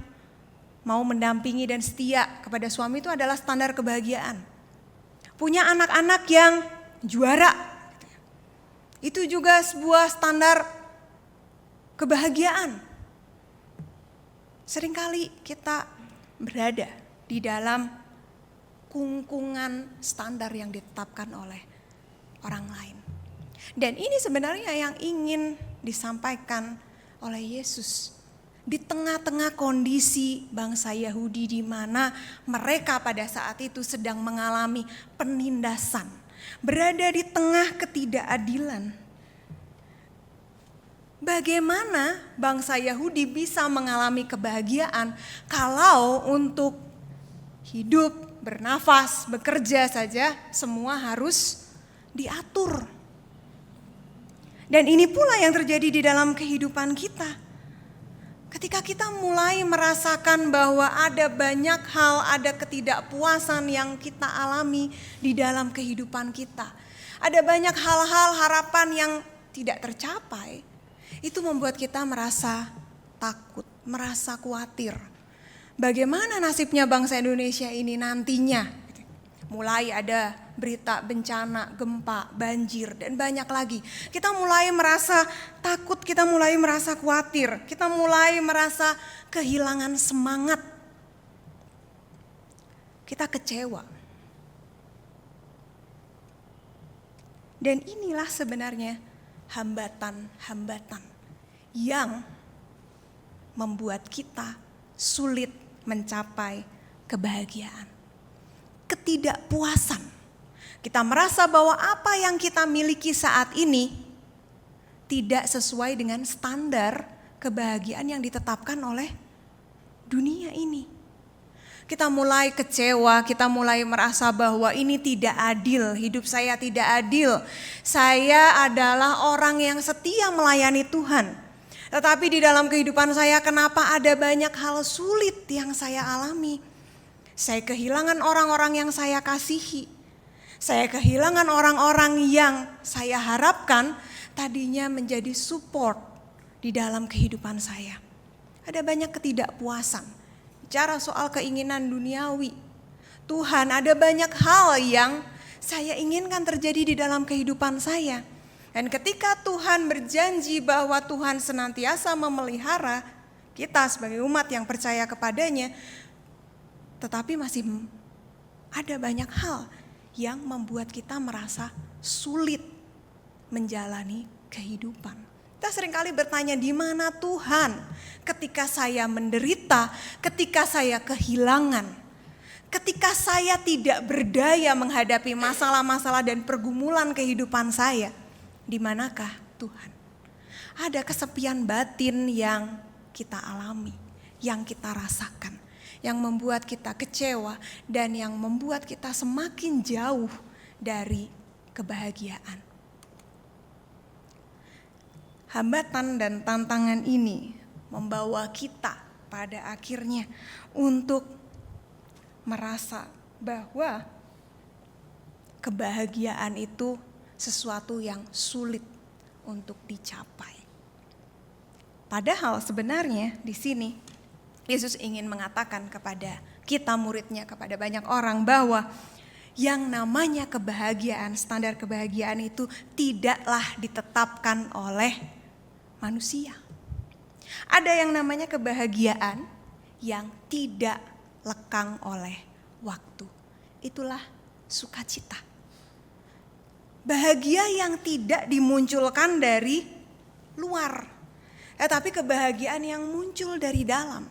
Speaker 3: mau mendampingi dan setia kepada suami itu adalah standar kebahagiaan. Punya anak-anak yang juara, itu juga sebuah standar kebahagiaan. Seringkali kita berada di dalam kungkungan standar yang ditetapkan oleh orang lain. Dan ini sebenarnya yang ingin disampaikan oleh Yesus. Di tengah-tengah kondisi bangsa Yahudi di mana mereka pada saat itu sedang mengalami penindasan, berada di tengah ketidakadilan. Bagaimana bangsa Yahudi bisa mengalami kebahagiaan kalau untuk hidup, bernafas, bekerja saja semua harus diatur? Dan ini pula yang terjadi di dalam kehidupan kita. Ketika kita mulai merasakan bahwa ada banyak hal, ada ketidakpuasan yang kita alami di dalam kehidupan kita. Ada banyak hal-hal, harapan yang tidak tercapai. Itu membuat kita merasa takut, merasa khawatir. Bagaimana nasibnya bangsa Indonesia ini nantinya? Mulai ada berita bencana, gempa, banjir, dan banyak lagi. Kita mulai merasa takut, kita mulai merasa khawatir, kita mulai merasa kehilangan semangat. Kita kecewa. Dan inilah sebenarnya hambatan-hambatan yang membuat kita sulit mencapai kebahagiaan. Ketidakpuasan. Kita merasa bahwa apa yang kita miliki saat ini tidak sesuai dengan standar kebahagiaan yang ditetapkan oleh dunia ini. Kita mulai kecewa, kita mulai merasa bahwa ini tidak adil, hidup saya tidak adil. Saya adalah orang yang setia melayani Tuhan. Tetapi di dalam kehidupan saya kenapa ada banyak hal sulit yang saya alami? Saya kehilangan orang-orang yang saya kasihi. Saya kehilangan orang-orang yang saya harapkan tadinya menjadi support di dalam kehidupan saya. Ada banyak ketidakpuasan. Bicara soal keinginan duniawi. Tuhan, ada banyak hal yang saya inginkan terjadi di dalam kehidupan saya. Dan ketika Tuhan berjanji bahwa Tuhan senantiasa memelihara kita sebagai umat yang percaya kepadanya, tetapi masih ada banyak hal yang membuat kita merasa sulit menjalani kehidupan. Kita seringkali bertanya, di mana Tuhan ketika saya menderita, ketika saya kehilangan, ketika saya tidak berdaya menghadapi masalah-masalah dan pergumulan kehidupan saya, di manakah Tuhan? ada kesepian batin yang kita alami, yang kita rasakan, yang membuat kita kecewa dan yang membuat kita semakin jauh dari kebahagiaan. Hambatan dan tantangan ini membawa kita pada akhirnya untuk merasa bahwa kebahagiaan itu sesuatu yang sulit untuk dicapai. Padahal sebenarnya di sini Yesus ingin mengatakan kepada kita muridnya, kepada banyak orang bahwa yang namanya kebahagiaan, standar kebahagiaan itu tidaklah ditetapkan oleh manusia. Ada yang namanya kebahagiaan yang tidak lekang oleh waktu. Itulah sukacita. Bahagia yang tidak dimunculkan dari luar, tetapi kebahagiaan yang muncul dari dalam.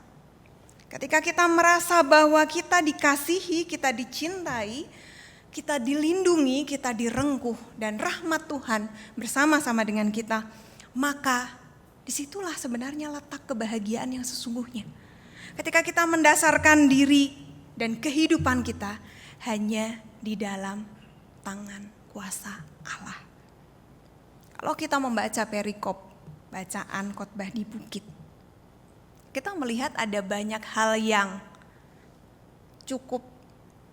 Speaker 3: Ketika kita merasa bahwa kita dikasihi, kita dicintai, kita dilindungi, kita direngkuh, dan rahmat Tuhan bersama-sama dengan kita, maka disitulah sebenarnya letak kebahagiaan yang sesungguhnya. Ketika kita mendasarkan diri dan kehidupan kita hanya di dalam tangan kuasa Allah. Kalau kita membaca perikop, bacaan khotbah di bukit, kita melihat ada banyak hal yang cukup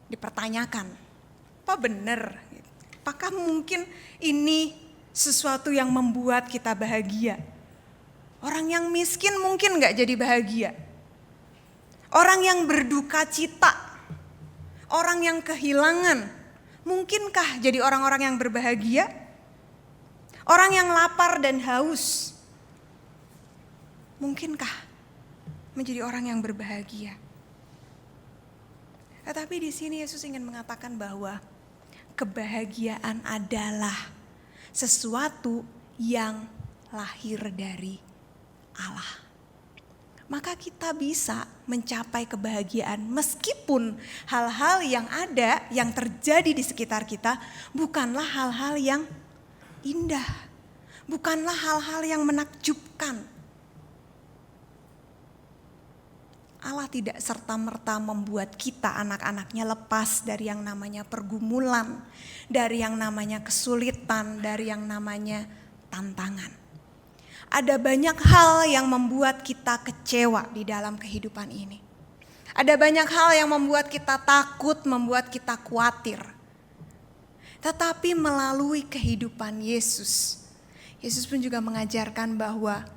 Speaker 3: dipertanyakan. Apa benar? Apakah mungkin ini sesuatu yang membuat kita bahagia? Orang yang miskin mungkin gak jadi bahagia. Orang yang berduka cita, orang yang kehilangan, mungkinkah jadi orang-orang yang berbahagia? Orang yang lapar dan haus, mungkinkah menjadi orang yang berbahagia? Tetapi di sini Yesus ingin mengatakan bahwa kebahagiaan adalah sesuatu yang lahir dari Allah. Maka kita bisa mencapai kebahagiaan meskipun hal-hal yang ada, yang terjadi di sekitar kita bukanlah hal-hal yang indah, bukanlah hal-hal yang menakjubkan. Allah tidak serta-merta membuat kita anak-anaknya lepas dari yang namanya pergumulan, dari yang namanya kesulitan, dari yang namanya tantangan. Ada banyak hal yang membuat kita kecewa di dalam kehidupan ini. Ada banyak hal yang membuat kita takut, membuat kita khawatir. Tetapi melalui kehidupan Yesus, Yesus pun juga mengajarkan bahwa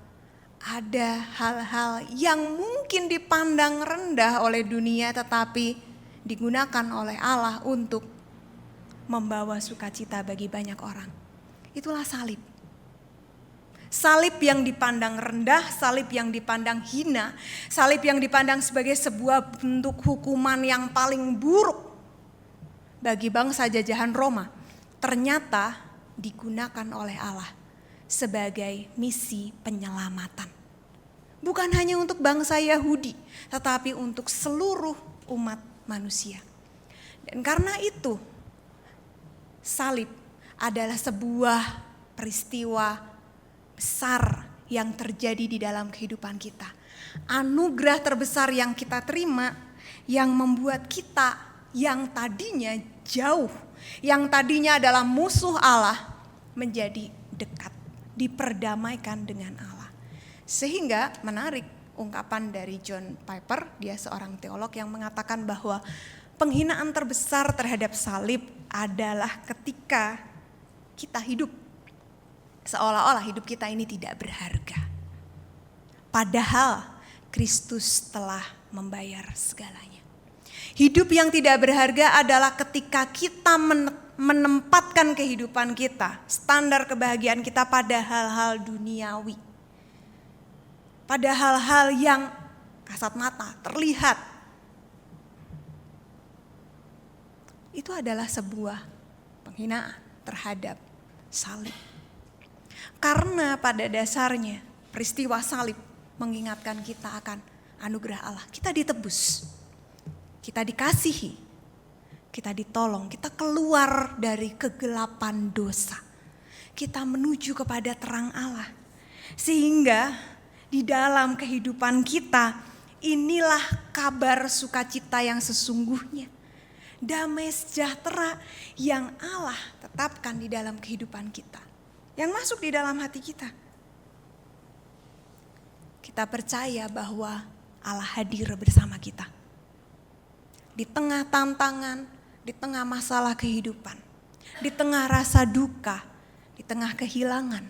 Speaker 3: ada hal-hal yang mungkin dipandang rendah oleh dunia tetapi digunakan oleh Allah untuk membawa sukacita bagi banyak orang. Itulah salib. Salib yang dipandang rendah, salib yang dipandang hina, salib yang dipandang sebagai sebuah bentuk hukuman yang paling buruk bagi bangsa jajahan Roma, ternyata digunakan oleh Allah sebagai misi penyelamatan. Bukan hanya untuk bangsa Yahudi, tetapi untuk seluruh umat manusia. Dan karena itu, salib adalah sebuah peristiwa besar yang terjadi di dalam kehidupan kita. Anugerah terbesar yang kita terima, yang membuat kita yang tadinya jauh, yang tadinya adalah musuh Allah, menjadi dekat, diperdamaikan dengan Allah. Sehingga menarik ungkapan dari John Piper, dia seorang teolog yang mengatakan bahwa penghinaan terbesar terhadap salib adalah ketika kita hidup seolah-olah hidup kita ini tidak berharga. Padahal Kristus telah membayar segalanya. Hidup yang tidak berharga adalah ketika kita menempatkan kehidupan kita, standar kebahagiaan kita pada hal-hal duniawi. Pada hal-hal yang kasat mata, terlihat. Itu adalah sebuah penghinaan terhadap salib. Karena pada dasarnya peristiwa salib mengingatkan kita akan anugerah Allah. Kita ditebus, kita dikasihi, kita ditolong, kita keluar dari kegelapan dosa. Kita menuju kepada terang Allah. Sehingga di dalam kehidupan kita, inilah kabar sukacita yang sesungguhnya. Damai sejahtera yang Allah tetapkan di dalam kehidupan kita, yang masuk di dalam hati kita. Kita percaya bahwa Allah hadir bersama kita. Di tengah tantangan, di tengah masalah kehidupan, di tengah rasa duka, di tengah kehilangan,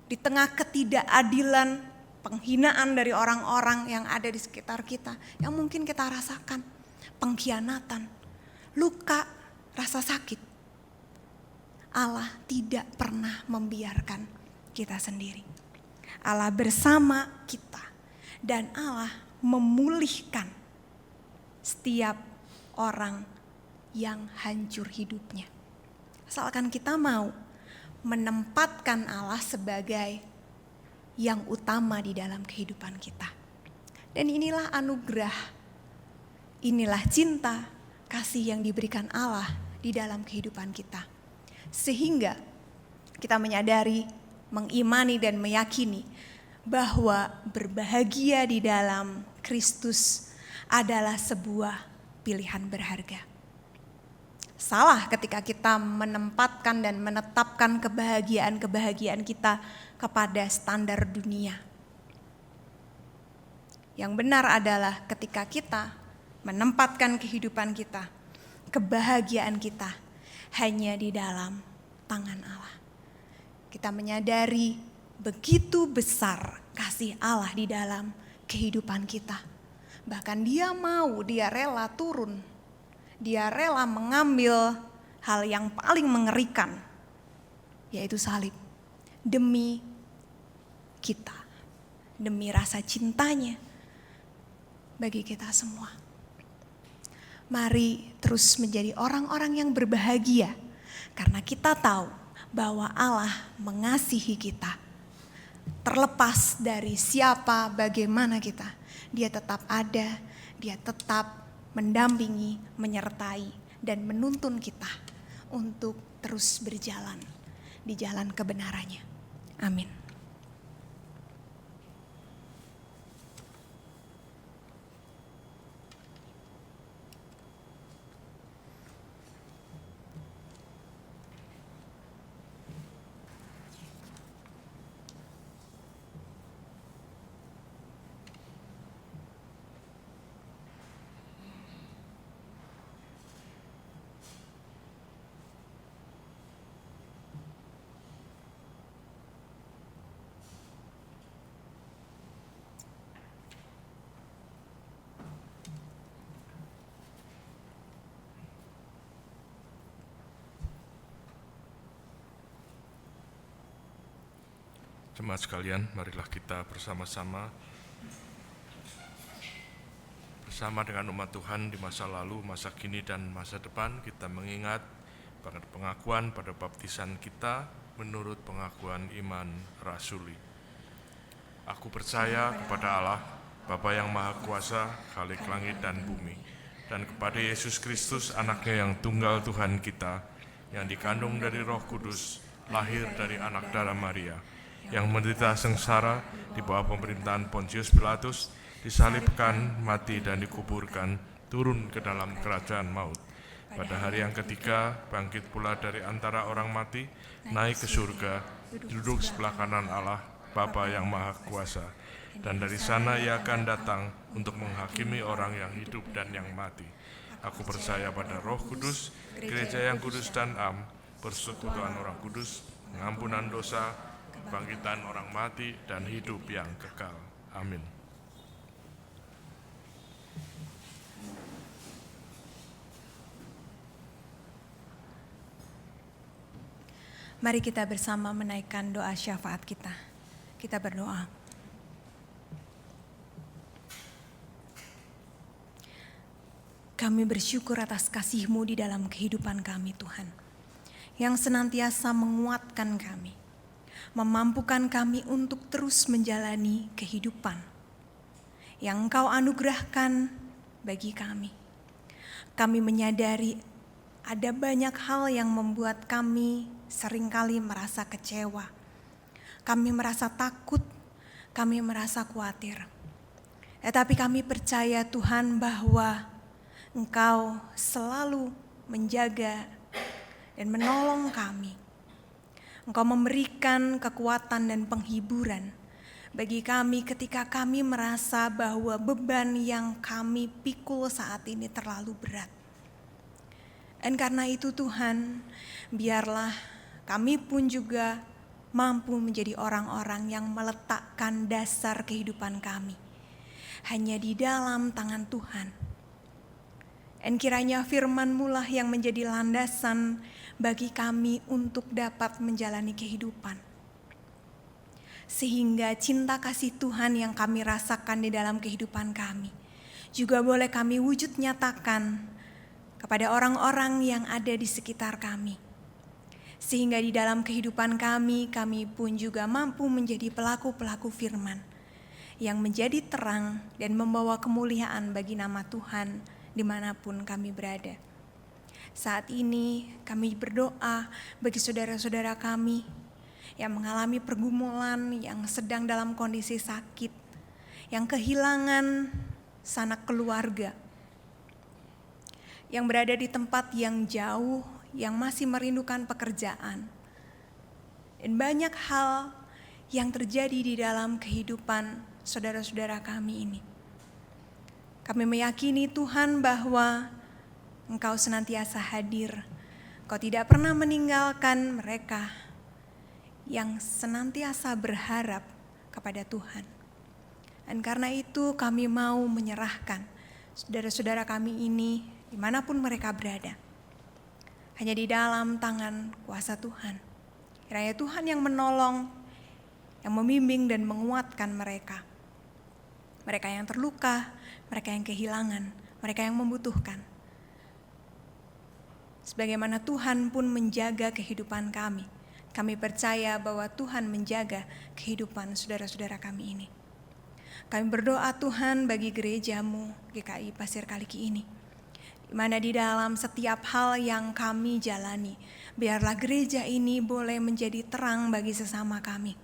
Speaker 3: di tengah ketidakadilan, penghinaan dari orang-orang yang ada di sekitar kita, yang mungkin kita rasakan, pengkhianatan, luka, rasa sakit. Allah tidak pernah membiarkan kita sendiri. Allah bersama kita dan Allah memulihkan setiap orang yang hancur hidupnya. Asalkan kita mau menempatkan Allah sebagai yang utama di dalam kehidupan kita. Dan inilah anugerah, inilah cinta, kasih yang diberikan Allah di dalam kehidupan kita. Sehingga kita menyadari, mengimani dan meyakini bahwa berbahagia di dalam Kristus adalah sebuah pilihan berharga. Salah ketika kita menempatkan dan menetapkan kebahagiaan kita kepada standar dunia. Yang benar adalah ketika kita menempatkan kehidupan kita, kebahagiaan kita hanya di dalam tangan Allah. Kita menyadari begitu besar kasih Allah di dalam kehidupan kita. Bahkan dia rela turun. Dia rela mengambil hal yang paling mengerikan, yaitu salib, demi kita, demi rasa cintanya bagi kita semua. Mari terus menjadi orang-orang yang berbahagia, karena kita tahu bahwa Allah mengasihi kita. Terlepas dari siapa, bagaimana kita, dia tetap ada, dia tetap mendampingi, menyertai, dan menuntun kita untuk terus berjalan di jalan kebenarannya. Amin.
Speaker 7: Jemaat sekalian, marilah kita bersama-sama dengan umat Tuhan di masa lalu, masa kini, dan masa depan. Kita mengingat pengakuan pada baptisan kita menurut pengakuan iman rasuli. Aku percaya kepada Allah, Bapa yang Maha Kuasa, Khalik langit dan bumi, dan kepada Yesus Kristus, anaknya yang tunggal Tuhan kita, yang dikandung dari Roh Kudus, lahir dari anak darah Maria, yang menderita sengsara di bawah pemerintahan Pontius Pilatus, disalibkan, mati dan dikuburkan, turun ke dalam kerajaan maut. Pada hari yang ketiga, bangkit pula dari antara orang mati, naik ke surga, duduk sebelah kanan Allah, Bapa yang Maha Kuasa. Dan dari sana ia akan datang untuk menghakimi orang yang hidup dan yang mati. Aku percaya pada Roh Kudus, gereja yang kudus dan am, persekutuan orang kudus, pengampunan dosa, kebangkitan orang mati, dan hidup yang kekal. Amin.
Speaker 3: Mari kita bersama menaikkan doa syafaat kita. Kita berdoa. Kami bersyukur atas kasih-Mu di dalam kehidupan kami, Tuhan, yang senantiasa menguatkan kami, memampukan kami untuk terus menjalani kehidupan yang Engkau anugerahkan bagi kami. Kami menyadari ada banyak hal yang membuat kami seringkali merasa kecewa. kami merasa takut, kami merasa khawatir. Tetapi kami percaya Tuhan bahwa Engkau selalu menjaga dan menolong kami. Engkau memberikan kekuatan dan penghiburan bagi kami ketika kami merasa bahwa beban yang kami pikul saat ini terlalu berat. Dan karena itu Tuhan, biarlah kami pun juga mampu menjadi orang-orang yang meletakkan dasar kehidupan kami hanya di dalam tangan Tuhan. Dan kiranya firman-Mu lah yang menjadi landasan bagi kami untuk dapat menjalani kehidupan. Sehingga cinta kasih Tuhan yang kami rasakan di dalam kehidupan kami juga boleh kami wujud nyatakan kepada orang-orang yang ada di sekitar kami. Sehingga di dalam kehidupan kami pun juga mampu menjadi pelaku-pelaku firman yang menjadi terang dan membawa kemuliaan bagi nama Tuhan dimanapun kami berada. Saat ini kami berdoa bagi saudara-saudara kami yang mengalami pergumulan, yang sedang dalam kondisi sakit, yang kehilangan sanak keluarga, yang berada di tempat yang jauh, yang masih merindukan pekerjaan, dan banyak hal yang terjadi di dalam kehidupan saudara-saudara kami ini. Kami meyakini Tuhan bahwa Engkau senantiasa hadir. Engkau tidak pernah meninggalkan mereka yang senantiasa berharap kepada Tuhan. Dan karena itu kami mau menyerahkan saudara-saudara kami ini dimanapun mereka berada, hanya di dalam tangan kuasa Tuhan. Kiranya Tuhan yang menolong, yang membimbing dan menguatkan mereka. Mereka yang terluka, mereka yang kehilangan, mereka yang membutuhkan. Sebagaimana Tuhan pun menjaga kehidupan kami, kami percaya bahwa Tuhan menjaga kehidupan saudara-saudara kami ini. Kami berdoa Tuhan bagi gereja-Mu GKI Pasir Kaliki ini, di mana di dalam setiap hal yang kami jalani, biarlah gereja ini boleh menjadi terang bagi sesama kami.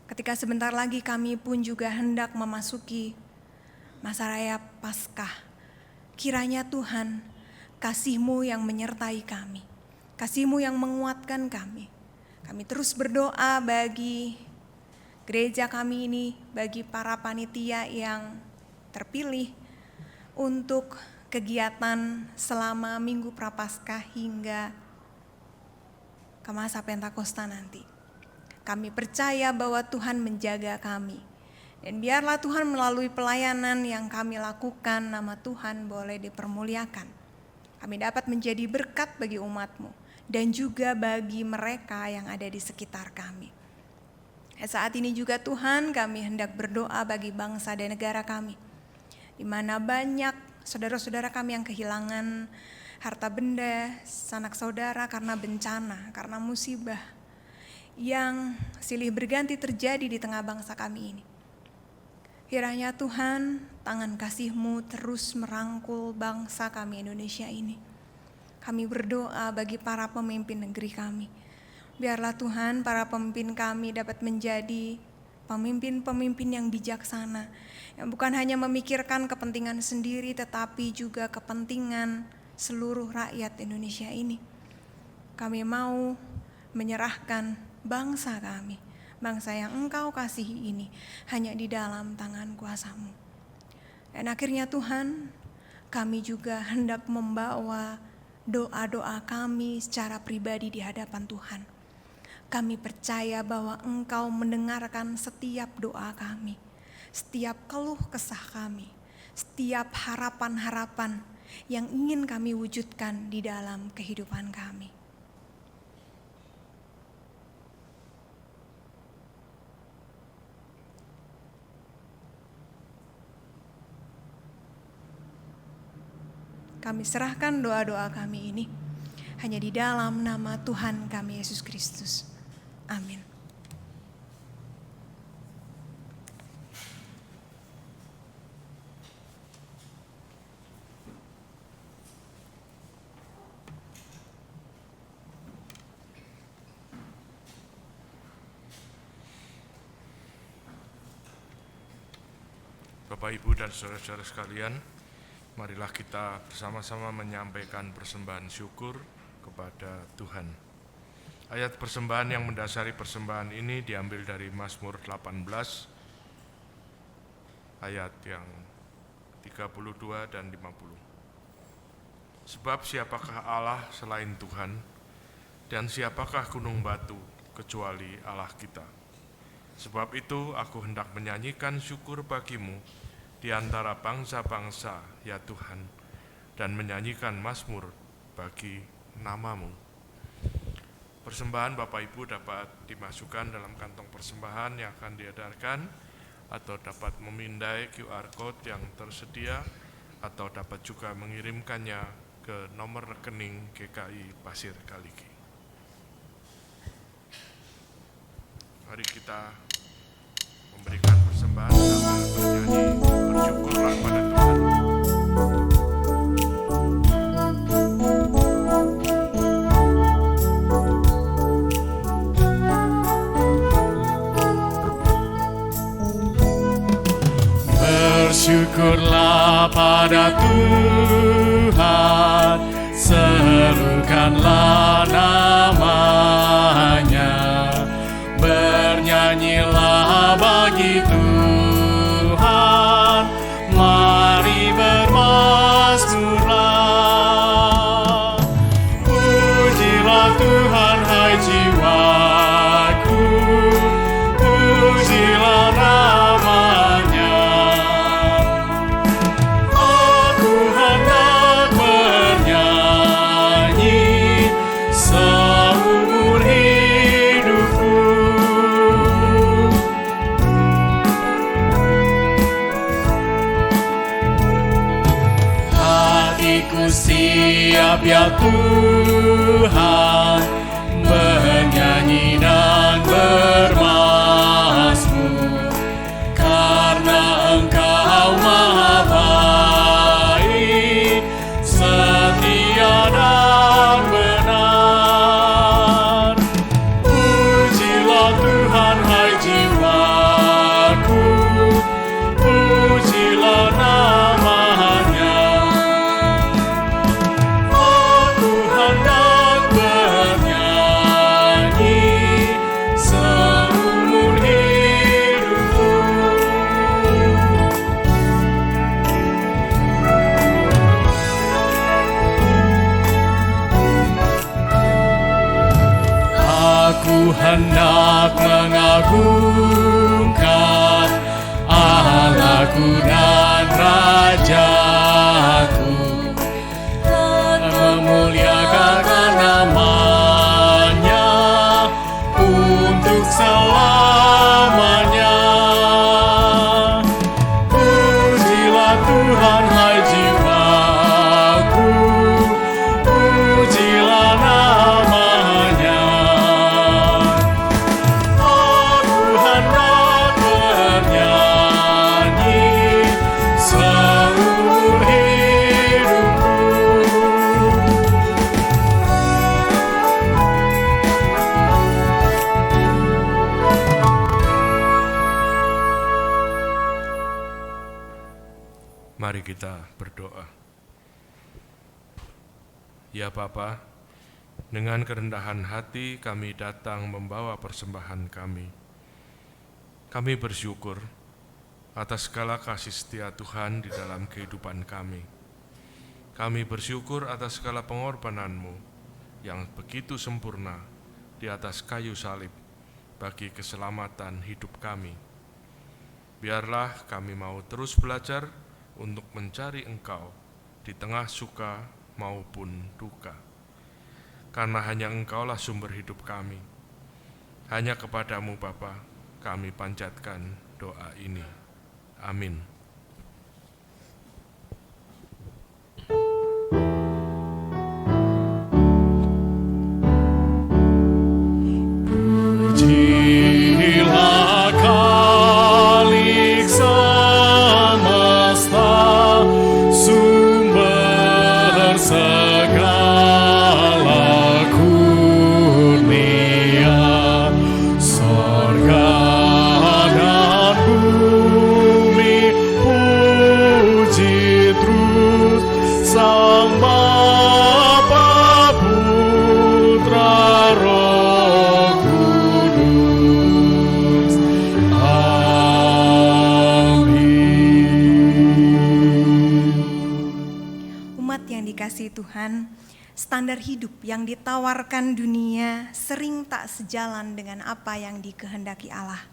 Speaker 3: Ketika sebentar lagi kami pun juga hendak memasuki masa raya Paskah, kiranya Tuhan, kasih-Mu yang menyertai kami, kasih-Mu yang menguatkan kami. Kami terus berdoa bagi gereja kami ini, bagi para panitia yang terpilih untuk kegiatan selama Minggu Prapaskah hingga ke masa Pentakosta nanti. Kami percaya bahwa Tuhan menjaga kami. Dan biarlah Tuhan melalui pelayanan yang kami lakukan, nama Tuhan boleh dipermuliakan. Kami dapat menjadi berkat bagi umat-Mu dan juga bagi mereka yang ada di sekitar kami. Saat ini juga Tuhan, kami hendak berdoa bagi bangsa dan negara kami, di mana banyak saudara-saudara kami yang kehilangan harta benda, sanak saudara karena bencana, karena musibah yang silih berganti terjadi di tengah bangsa kami ini. Kiranya Tuhan, tangan kasih-Mu terus merangkul bangsa kami Indonesia ini. Kami berdoa bagi para pemimpin negeri kami. Biarlah Tuhan, para pemimpin kami dapat menjadi pemimpin-pemimpin yang bijaksana, yang bukan hanya memikirkan kepentingan sendiri, tetapi juga kepentingan seluruh rakyat Indonesia ini. Kami mau menyerahkan bangsa kami, bangsa yang Engkau kasihi ini, hanya di dalam tangan kuasa-Mu. Dan akhirnya Tuhan, kami juga hendak membawa doa-doa kami secara pribadi di hadapan Tuhan. Kami percaya bahwa Engkau mendengarkan setiap doa kami, setiap keluh kesah kami, setiap harapan-harapan yang ingin kami wujudkan di dalam kehidupan kami. Kami serahkan doa-doa kami ini hanya di dalam nama Tuhan kami Yesus Kristus. Amin.
Speaker 7: Bapak, Ibu, dan saudara-saudara sekalian, marilah kita bersama-sama menyampaikan persembahan syukur kepada Tuhan. Ayat persembahan yang mendasari persembahan ini diambil dari Mazmur 18, ayat yang 32 dan 50. Sebab siapakah Allah selain Tuhan, dan siapakah gunung batu kecuali Allah kita? Sebab itu aku hendak menyanyikan syukur bagimu di antara bangsa-bangsa, ya Tuhan, dan menyanyikan mazmur bagi namamu. Persembahan Bapak Ibu dapat dimasukkan dalam kantong persembahan yang akan diedarkan, atau dapat memindai QR Code yang tersedia, atau dapat juga mengirimkannya ke nomor rekening GKI Pasir Kaliki. Mari kita memberikan persembahan sambil bernyanyi bersyukurlah pada Tuhan.
Speaker 6: Bersyukurlah pada Tuhan, serukanlah namanya, bernyanyilah bagi Tuhan, mari bermazmurlah. Pujilah Tuhan hai jiwaku, pujilah namanya. Aku hendak bernyanyi seumur hidupku. Hatiku siap ya Tuhan, bernyanyi dan bermazmur, karena Engkau Maha baik, setia dan benar. Pujilah Tuhan hai jiwaku, pujilah namanya. Aku hendak bernyanyi seumur hidupku. Aku hendak mengagungkan Allahku dan Rajaku, memuliakan namanya untuk selamanya. Pujilah Tuhan hai jiwaku, pujilah namanya. Aku hendak bernyanyi seumur hidupku.
Speaker 7: Mari kita berdoa. Ya Bapa, dengan kerendahan hati kami datang membawa persembahan kami. Kami bersyukur atas segala kasih setia Tuhan di dalam kehidupan kami. Kami bersyukur atas segala pengorbanan-Mu yang begitu sempurna di atas kayu salib bagi keselamatan hidup kami. Biarlah kami mau terus belajar untuk mencari Engkau di tengah suka maupun duka. Karena hanya Engkaulah sumber hidup kami. Hanya kepadamu Bapa kami panjatkan doa ini. Amin. Pujilah Khalik semesta, sumber segala kurnia, sorga dan bumi
Speaker 6: Sang Bapa, Putra, Roh Kudus. Amin.
Speaker 3: Umat yang dikasihi Tuhan, standar hidup yang ditawarkan dunia sering tak sejalan dengan apa yang dikehendaki Allah.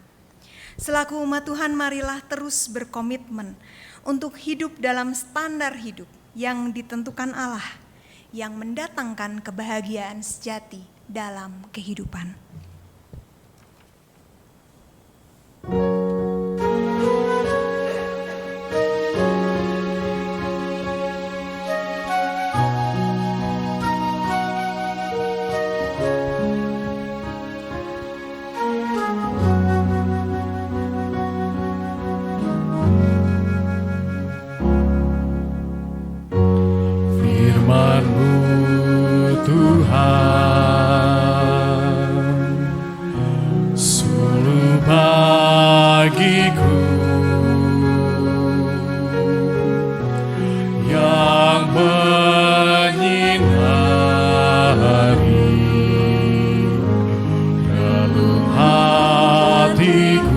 Speaker 3: Selaku umat Tuhan, marilah terus berkomitmen untuk hidup dalam standar hidup yang ditentukan Allah, yang mendatangkan kebahagiaan sejati dalam kehidupan.
Speaker 6: Firman-Mu Tuhan, suluh bagiku yang menyinari relung hatiku.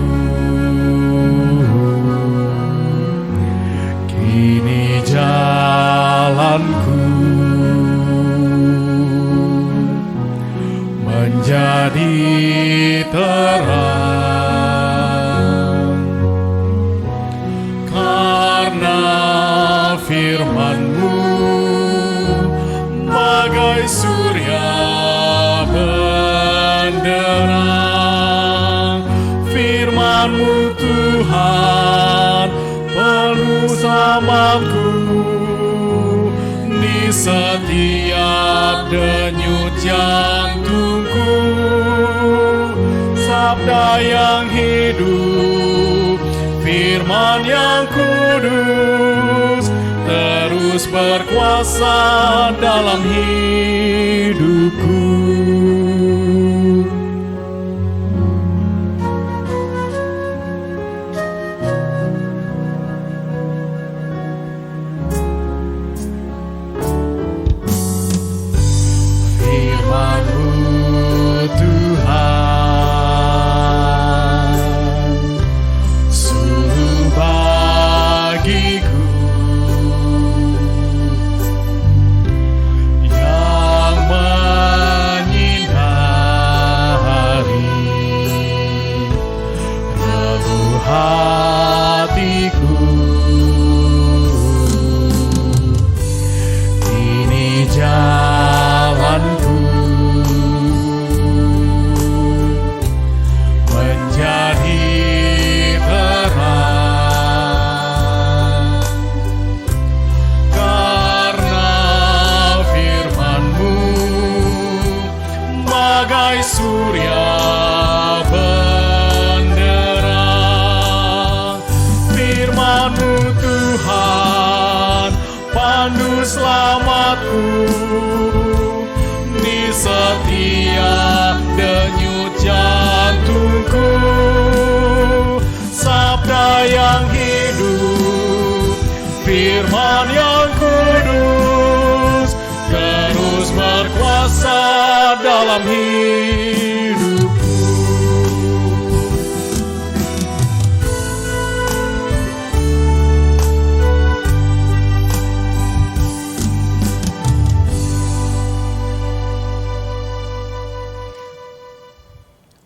Speaker 6: Kini jalanku menjadi terang karena firman-Mu bagai surya benderang. Firman-Mu Tuhan penuh selamatku di setiap denyut jantungku. Sabda yang hidup, firman yang kudus, terus berkuasa dalam hidupku. Firman-Mu Tuhan, suluh bagiku yang menyinari relung hatiku. Ini jalanku menjadi terang karena firman-Mu bagai surya benderang. Firman-Mu Tuhan pandu selamatku di setiap denyut jantungku. Sabda yang hidup, firman yang kudus, terus berkuasa dalam hidupku.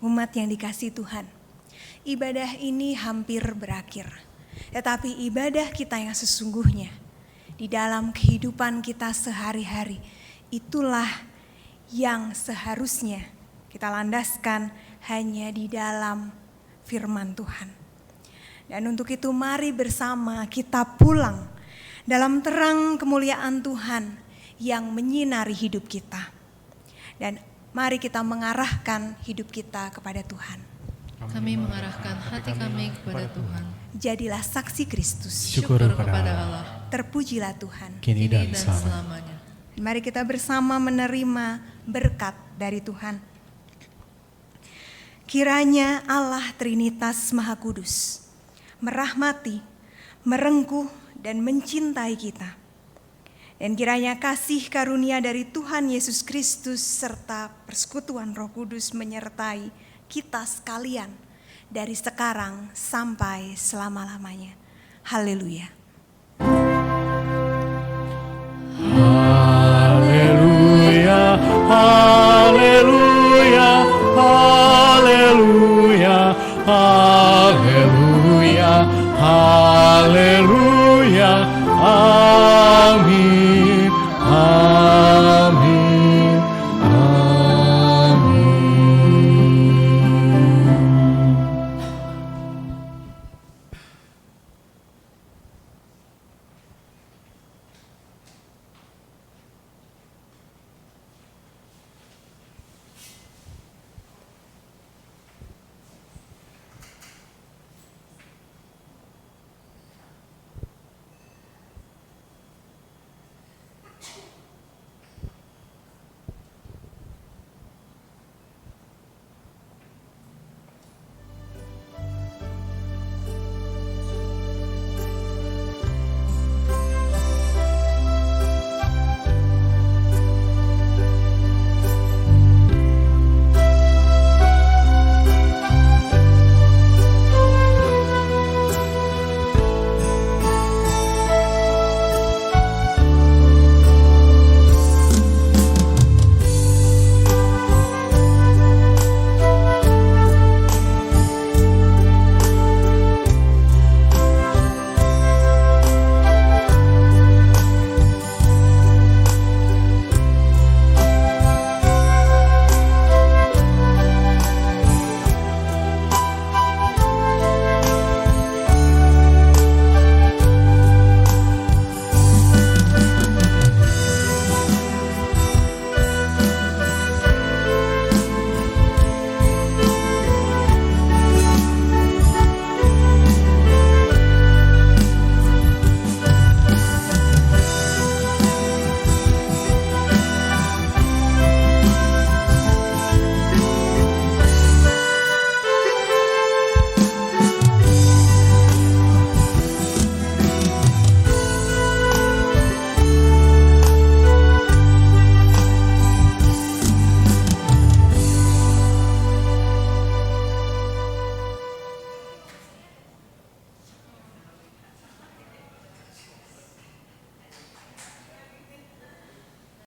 Speaker 3: Umat yang dikasihi Tuhan, ibadah ini hampir berakhir. Tetapi ibadah kita yang sesungguhnya di dalam kehidupan kita sehari-hari, itulah yang seharusnya kita landaskan hanya di dalam firman Tuhan. Dan untuk itu mari bersama kita pulang dalam terang kemuliaan Tuhan yang menyinari hidup kita. Dan mari kita mengarahkan hidup kita kepada Tuhan.
Speaker 4: Kami mengarahkan hati kami kepada Tuhan.
Speaker 3: Jadilah saksi Kristus.
Speaker 4: Syukur kepada Allah.
Speaker 3: Terpujilah Tuhan.
Speaker 4: Kini dan selamanya.
Speaker 3: Mari kita bersama menerima berkat dari Tuhan. Kiranya Allah Trinitas Maha Kudus merahmati, merengkuh dan mencintai kita. Dan kiranya kasih karunia dari Tuhan Yesus Kristus serta persekutuan Roh Kudus menyertai kita sekalian dari sekarang sampai selama-lamanya. Haleluya.